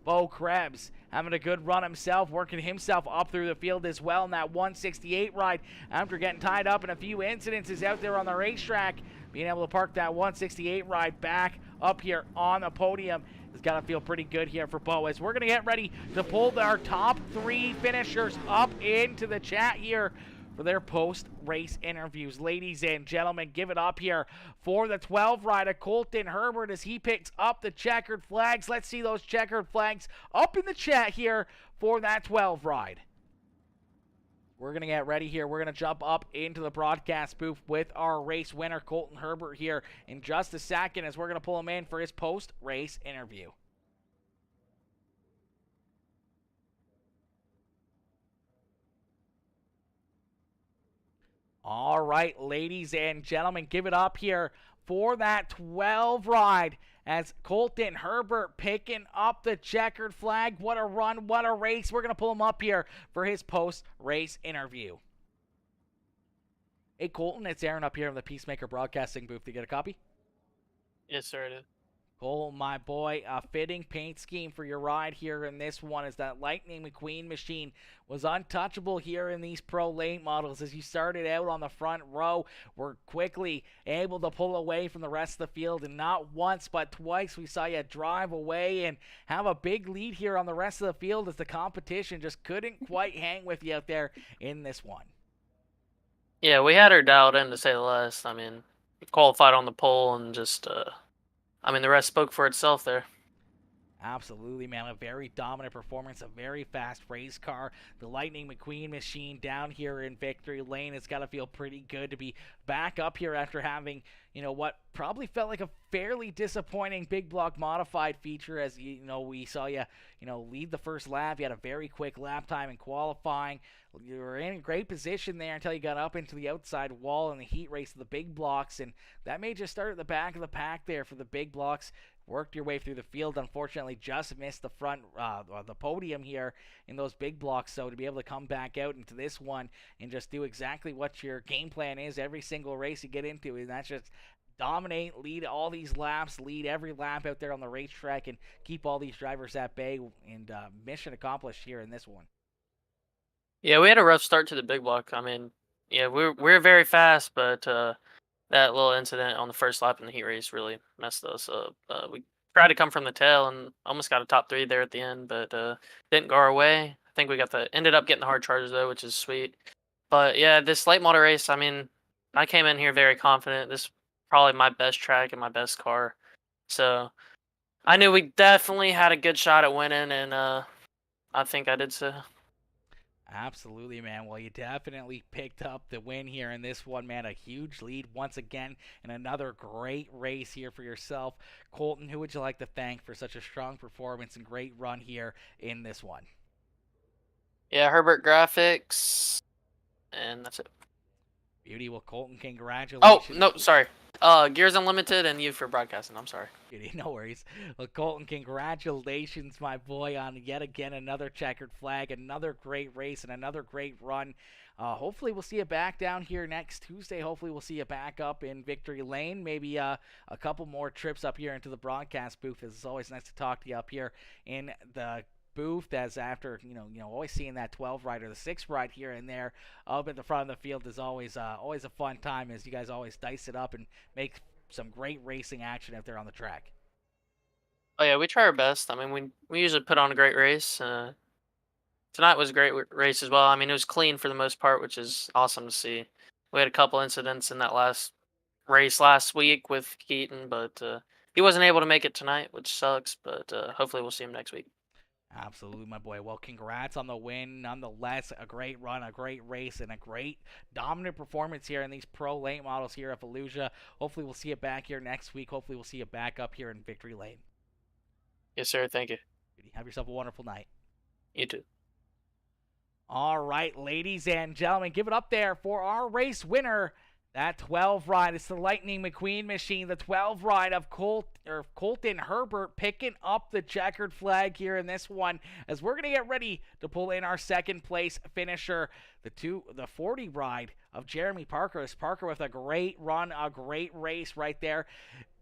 Bo Krebs having a good run himself, working himself up through the field as well in that 168 ride after getting tied up in a few incidences out there on the racetrack. Being able to park that 168 ride back up here on the podium has got to feel pretty good here for Bo, as we're going to get ready to pull our top 3 finishers up into the chat here for their post-race interviews. Ladies and gentlemen, give it up here for the 12 rider, Colton Herbert, as he picks up the checkered flags. Let's see those checkered flags up in the chat here for that 12 ride. We're going to get ready here. We're going to jump up into the broadcast booth with our race winner, Colton Herbert, here in just a second, as we're going to pull him in for his post-race interview. All right, ladies and gentlemen, give it up here for that 12 ride, as Colton Herbert picking up the checkered flag. What a run, what a race. We're going to pull him up here for his post-race interview. Hey, Colton, it's Aaron up here in the Peacemaker Broadcasting booth. Did you get a copy? Yes, sir, I did. Cole, my boy, a fitting paint scheme for your ride here in this one, as that Lightning McQueen machine was untouchable here in these pro late models. As you started out on the front row, were quickly able to pull away from the rest of the field, and not once but twice we saw you drive away and have a big lead here on the rest of the field, as the competition just couldn't quite hang with you out there in this one. Yeah, we had her dialed in, to say the least. I mean, qualified on the pole, and just the rest spoke for itself there. Absolutely, man. A very dominant performance, a very fast race car. The Lightning McQueen machine down here in victory lane. It's got to feel pretty good to be back up here after having, what probably felt like a fairly disappointing big block modified feature, as, we saw you, lead the first lap. You had a very quick lap time in qualifying. You were in a great position there until you got up into the outside wall in the heat race of the big blocks, and that made you start at the back of the pack there for the big blocks. Worked your way through the field, unfortunately just missed the front, the podium here in those big blocks. So to be able to come back out into this one and just do exactly what your game plan is every single race you get into, and that's just dominate, lead all these laps, lead every lap out there on the racetrack, and keep all these drivers at bay, and mission accomplished here in this one. Yeah, we had a rough start to the big block. I mean, yeah, we're very fast, but that little incident on the first lap in the heat race really messed us up. We tried to come from the tail and almost got a top 3 there at the end, but didn't go our way. I think we ended up getting the hard charges though, which is sweet. But yeah, this late model race, I mean, I came in here very confident. This is probably my best track and my best car. So I knew we definitely had a good shot at winning, and I think I did so. Absolutely, man. Well, you definitely picked up the win here in this one, man. A huge lead once again, and another great race here for yourself. Colton, who would you like to thank for such a strong performance and great run here in this one? Yeah, Herbert Graphics, and that's it. Beauty. Well, Colton, Oh, congratulations. no, sorry. Gears Unlimited and you for broadcasting. I'm sorry. Beauty, no worries. Well, Colton, congratulations, my boy, on yet again another checkered flag, another great race, and another great run. Hopefully, we'll see you back down here next Tuesday. Hopefully, we'll see you back up in Victory Lane. Maybe a couple more trips up here into the broadcast booth. It's always nice to talk to you up here in the booth, as after always seeing that 12 ride or the 6 ride here and there up at the front of the field is always a fun time, as you guys always dice it up and make some great racing action out there on the track. Oh yeah, we try our best. I mean, we usually put on a great race. Tonight was a great race as well. I mean, it was clean for the most part, which is awesome to see. We had a couple incidents in that last race last week with Keaton, but he wasn't able to make it tonight, which sucks. But hopefully, we'll see him next week. Absolutely, my boy. Well, congrats on the win. Nonetheless, a great run, a great race, and a great dominant performance here in these pro late models here at Volusia. Hopefully, we'll see you back here next week. Hopefully, we'll see you back up here in Victory Lane. Yes, sir. Thank you. Have yourself a wonderful night. You too. All right, ladies and gentlemen, give it up there for our race winner. That 12 ride, it's the Lightning McQueen machine, the 12 ride of Colton Herbert picking up the checkered flag here in this one, as we're going to get ready to pull in our second place finisher, the 40 ride of Jeremy Parker. It's Parker with a great run, a great race right there.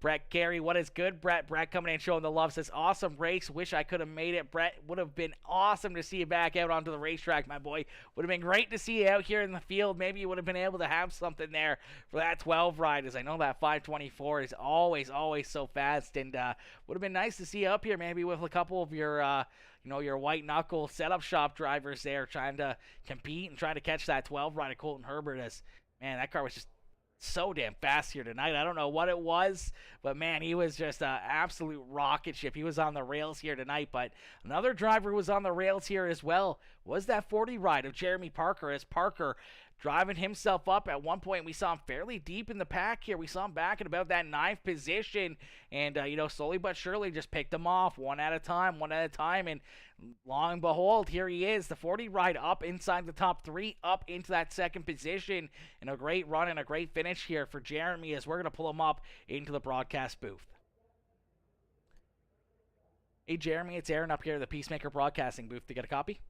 Brett Gary, what is good, Brett? Brett coming in showing the love, says, awesome race. Wish I could have made it. Brett, would have been awesome to see you back out onto the racetrack, my boy. Would have been great to see you out here in the field. Maybe you would have been able to have something there for that 12 ride, as I know that 524 is always so fast, and would have been nice to see you up here maybe with a couple of your your white knuckle setup shop drivers there trying to compete and try to catch that 12 ride of Colton Herbert. As man, that car was just so damn fast here tonight. I don't know what it was, but man, he was just an absolute rocket ship. He was on the rails here tonight. But another driver who was on the rails here as well was that 40 ride of Jeremy Parker, as Parker driving himself up. At one point, we saw him fairly deep in the pack here. We saw him back at about that 9th position, and slowly but surely just picked him off one at a time, and long and behold, here he is, the 40 ride up inside the top 3, up into that 2nd position, and a great run and a great finish here for Jeremy, as we're going to pull him up into the broadcast booth. Hey, Jeremy, it's Aaron up here at the Peacemaker Broadcasting booth. To get a copy?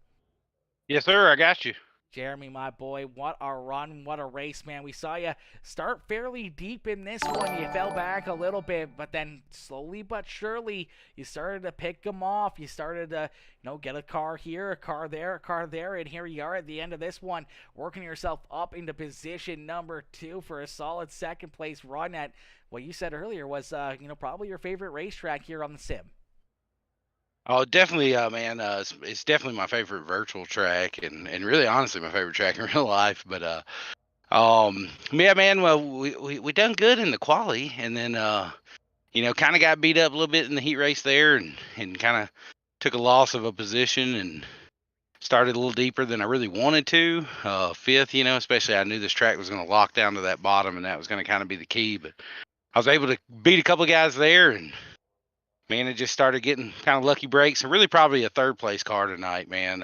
Yes, sir. I got you. Jeremy, my boy, what a run, what a race, man. We saw you start fairly deep in this one. You fell back a little bit, but then slowly but surely, you started to pick them off. You started to, get a car here, a car there, and here you are at the end of this one, working yourself up into position number 2 for a solid 2nd place run at what you said earlier was, probably your favorite racetrack here on the sim. Oh, definitely, man. It's definitely my favorite virtual track, and really, honestly, my favorite track in real life. But yeah, man. Well, we done good in the quali, and then kind of got beat up a little bit in the heat race there, and kind of took a loss of a position, and started a little deeper than I really wanted to. 5th, especially I knew this track was going to lock down to that bottom, and that was going to kind of be the key. But I was able to beat a couple of guys there, and man, it just started getting kind of lucky breaks, and really probably a 3rd place car tonight, man.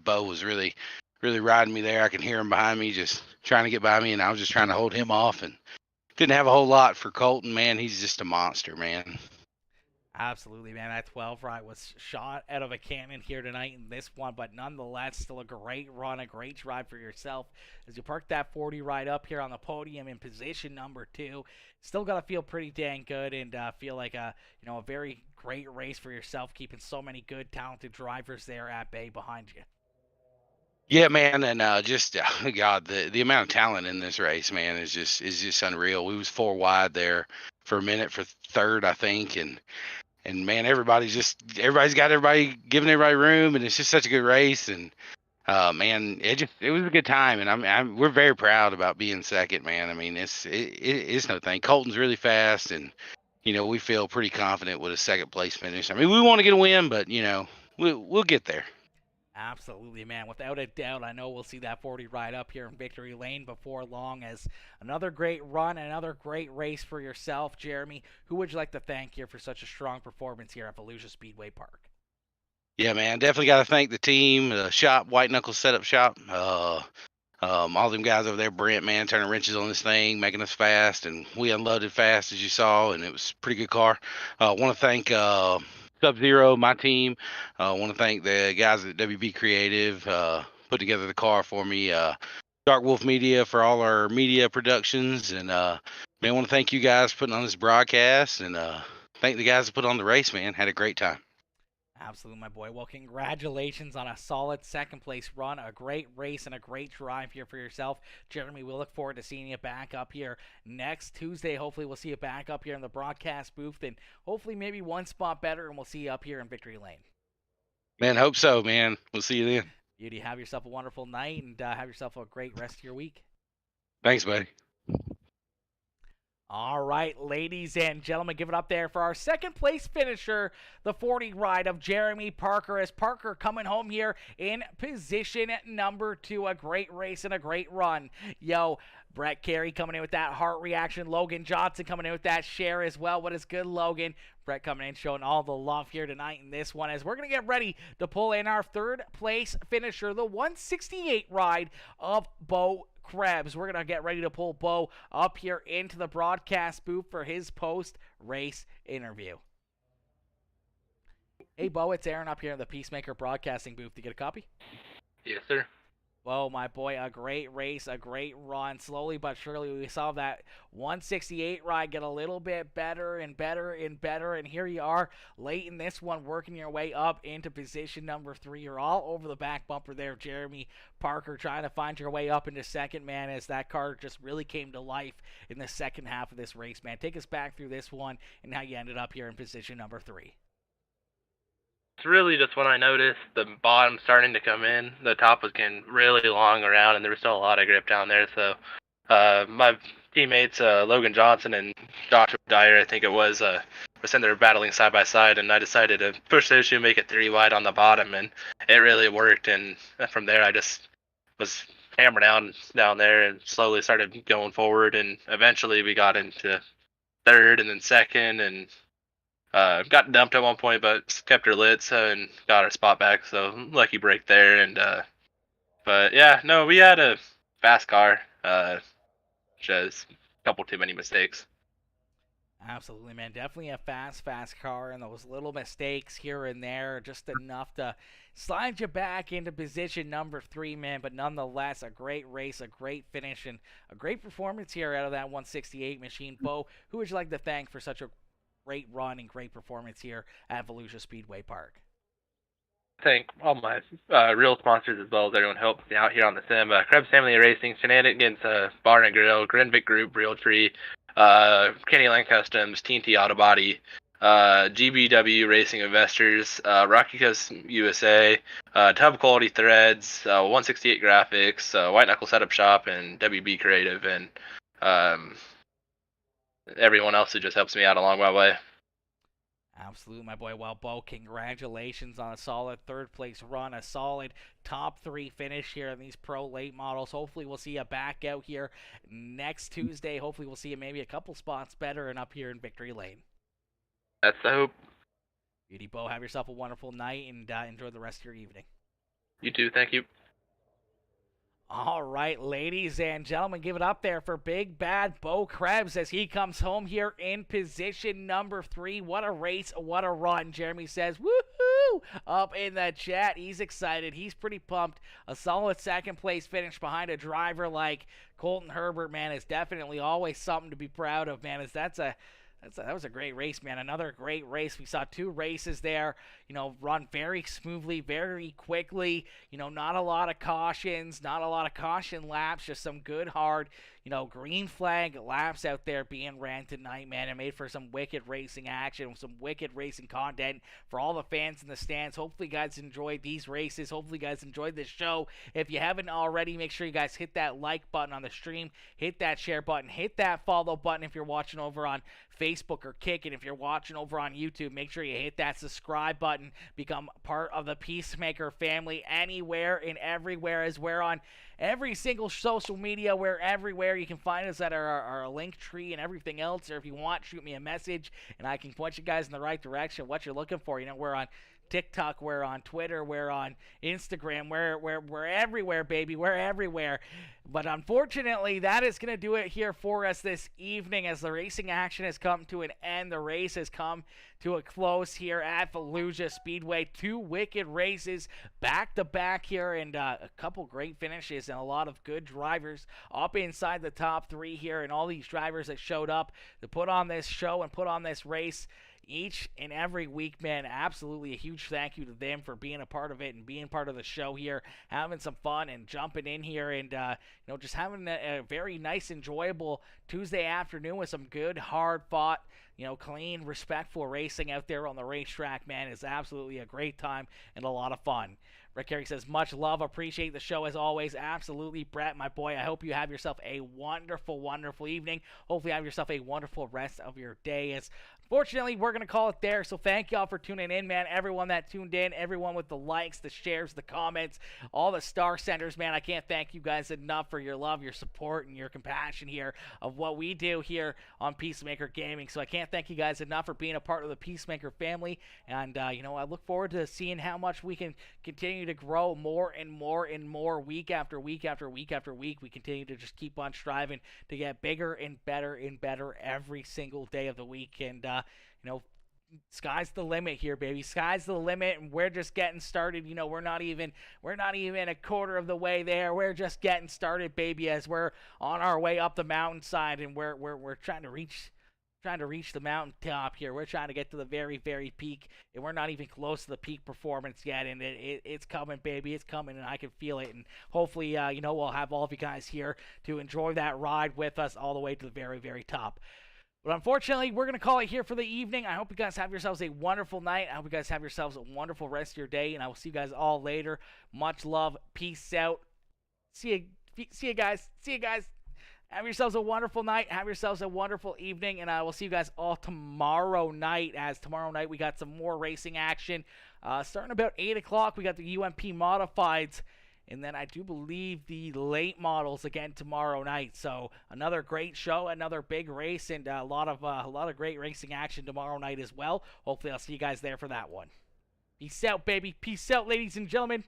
Bo was really riding me there. I can hear him behind me just trying to get by me, and I was just trying to hold him off, and didn't have a whole lot for Colton, man. He's just a monster, man. Absolutely, man. That 12 ride was shot out of a cannon here tonight in this one, but nonetheless, still a great run, a great drive for yourself as you park that 40 ride up here on the podium in position number 2. Still got to feel pretty dang good, and feel like a very great race for yourself, keeping so many good, talented drivers there at bay behind you. Yeah, man, and God, the amount of talent in this race, man, is just unreal. We was 4 wide there for a minute for 3rd, I think, and man, everybody's got everybody giving everybody room, and it's just such a good race, and man, it was a good time, and we're very proud about being 2nd, man. I mean, it's no thing. Colton's really fast, and we feel pretty confident with a 2nd place finish. I mean, we want to get a win, but we'll get there. Absolutely, man. Without a doubt, I know we'll see that 40 ride up here in Victory Lane before long as another great run, another great race for yourself, Jeremy. Who would you like to thank here for such a strong performance here at Volusia Speedway Park? Yeah, man, definitely got to thank the team, the shop, White Knuckle Setup Shop. All them guys over there, Brent, man, turning wrenches on this thing, making us fast, and we unloaded fast as you saw, and it was a pretty good car. Want to thank Sub-Zero, my team. Want to thank the guys at WB Creative, put together the car for me. Dark Wolf Media for all our media productions, and man, I want to thank you guys for putting on this broadcast, and thank the guys that put on the race, man. Had a great time. Absolutely, my boy. Well, congratulations on a solid second-place run, a great race, and a great drive here for yourself. Jeremy, we look forward to seeing you back up here next Tuesday. Hopefully, we'll see you back up here in the broadcast booth, and hopefully maybe one spot better, and we'll see you up here in Victory Lane. Man, hope so, man. We'll see you then. Beauty, have yourself a wonderful night, and have yourself a great rest of your week. Thanks, buddy. All right, ladies and gentlemen, give it up there for our second place finisher, the 40 ride of Jeremy Parker, as Parker coming home here in position number 2. A great race and a great run. Yo, Brett Carey coming in with that heart reaction. Logan Johnson coming in with that share as well. What is good, Logan? Brett coming in showing all the love here tonight in this one as we're going to get ready to pull in our third place finisher, the 168 ride of Bo Krebs. We're going to get ready to pull Bo up here into the broadcast booth for his post-race interview. Hey, Bo, it's Aaron up here in the Peacemaker broadcasting booth. To get a copy? Yes, sir. Whoa, my boy, a great race, a great run. Slowly but surely, we saw that 168 ride get a little bit better and better and better. And here you are late in this one, working your way up into position number 3. You're all over the back bumper there, Jeremy Parker, trying to find your way up into second, man, as that car just really came to life in the second half of this race, man. Take us back through this one and how you ended up here in position number 3. It's really just when I noticed the bottom starting to come in, the top was getting really long around, and there was still a lot of grip down there. So my teammates, Logan Johnson and Joshua Dyer, I think it was, were sitting there battling side by side, and I decided to push those two, make it 3 wide on the bottom, and it really worked. And from there, I just was hammered down there and slowly started going forward, and eventually we got into third and then second, and got dumped at one point, but kept her lit and got our spot back. So lucky break there. And but yeah, no, we had a fast car. Just a couple too many mistakes. Absolutely, man. Definitely a fast car, and those little mistakes here and there, just enough to slide you back into position number 3, man. But nonetheless, a great race, a great finish, and a great performance here out of that 168 machine. Bo, who would you like to thank for such a great run and great performance here at Volusia Speedway Park? Thank all my real sponsors as well as everyone helped me out here on the sim. Krebs Family Racing, Shenanigans Bar and Grill, Grenvik Group, Realtree, Kenny Land Customs, TNT Auto Body, GBW Racing Investors, Rocky Coast USA, Tub Quality Threads, 168 Graphics, White Knuckle Setup Shop, and WB Creative, and everyone else who just helps me out along my way. Absolutely, my boy. Well, Bo, congratulations on a solid third-place run, a solid top 3 finish here in these pro late models. Hopefully, we'll see you back out here next Tuesday. Hopefully, we'll see you maybe a couple spots better and up here in Victory Lane. That's the hope. Beauty, Bo. Have yourself a wonderful night and enjoy the rest of your evening. You too. Thank you. All right, ladies and gentlemen, give it up there for Big Bad Bo Krebs as he comes home here in position number 3. What a race, what a run. Jeremy says, woohoo, up in the chat. He's excited. He's pretty pumped. A solid second-place finish behind a driver like Colton Herbert, man, is definitely always something to be proud of, man, as that was a great race, man. Another great race. We saw 2 races there, run very smoothly, very quickly. Not a lot of cautions, not a lot of caution laps, just some good, hard, green flag laps out there being ran tonight, man. It made for some wicked racing action, some wicked racing content for all the fans in the stands. Hopefully, you guys enjoyed these races. Hopefully, you guys enjoyed this show. If you haven't already, make sure you guys hit that like button on the stream, hit that share button, hit that follow button if you're watching over on Facebook are kicking. If you're watching over on YouTube, make sure you hit that subscribe button. Become part of the Peacemaker family anywhere and everywhere, as we're on every single social media. We're everywhere. You can find us at our link tree and everything else. Or if you want, shoot me a message and I can point you guys in the right direction, what you're looking for. You know, we're on TikTok, we're on Twitter, we're on Instagram, we're everywhere, baby. We're everywhere. But unfortunately, that is going to do it here for us this evening as the racing action has come to an end. The race has come to a close here at Volusia Speedway. 2 wicked races back to back here, and a couple great finishes and a lot of good drivers up inside the top 3 here, and all these drivers that showed up to put on this show and put on this race each and every week, man. Absolutely a huge thank you to them for being a part of it and being part of the show here, having some fun and jumping in here and just having a very nice, enjoyable Tuesday afternoon with some good, hard-fought, clean, respectful racing out there on the racetrack, man. It's absolutely a great time and a lot of fun. Rick Carey says, much love, appreciate the show as always. Absolutely, Brett, my boy. I hope you have yourself a wonderful, wonderful evening. Hopefully have yourself a wonderful rest of your day. Unfortunately, we're going to call it there, so thank y'all for tuning in, man. Everyone that tuned in, everyone with the likes, the shares, the comments, all the star senders, man. I can't thank you guys enough for your love, your support, and your compassion here of what we do here on Peacemaker Gaming. So I can't thank you guys enough for being a part of the Peacemaker family, and I look forward to seeing how much we can continue to grow more and more and more week after week after week after week. We continue to just keep on striving to get bigger and better every single day of the week, and sky's the limit here, baby. Sky's the limit, and we're just getting started. We're not even a quarter of the way there. We're just getting started, baby, as we're on our way up the mountainside, and we're trying to reach the mountaintop here. We're trying to get to the very, very peak, and we're not even close to the peak performance yet, and it's coming, baby. It's coming, and I can feel it, and hopefully, we'll have all of you guys here to enjoy that ride with us all the way to the very, very top. But unfortunately, we're going to call it here for the evening. I hope you guys have yourselves a wonderful night. I hope you guys have yourselves a wonderful rest of your day, and I will see you guys all later. Much love. Peace out. See you guys. Have yourselves a wonderful night. Have yourselves a wonderful evening, and I will see you guys all tomorrow night. As tomorrow night we got some more racing action. Starting about 8 o'clock, we got the UMP Modifieds, and then I do believe the late models again tomorrow night. So another great show, another big race, and a lot of great racing action tomorrow night as well. Hopefully I'll see you guys there for that one. Peace out, baby. Peace out, ladies and gentlemen.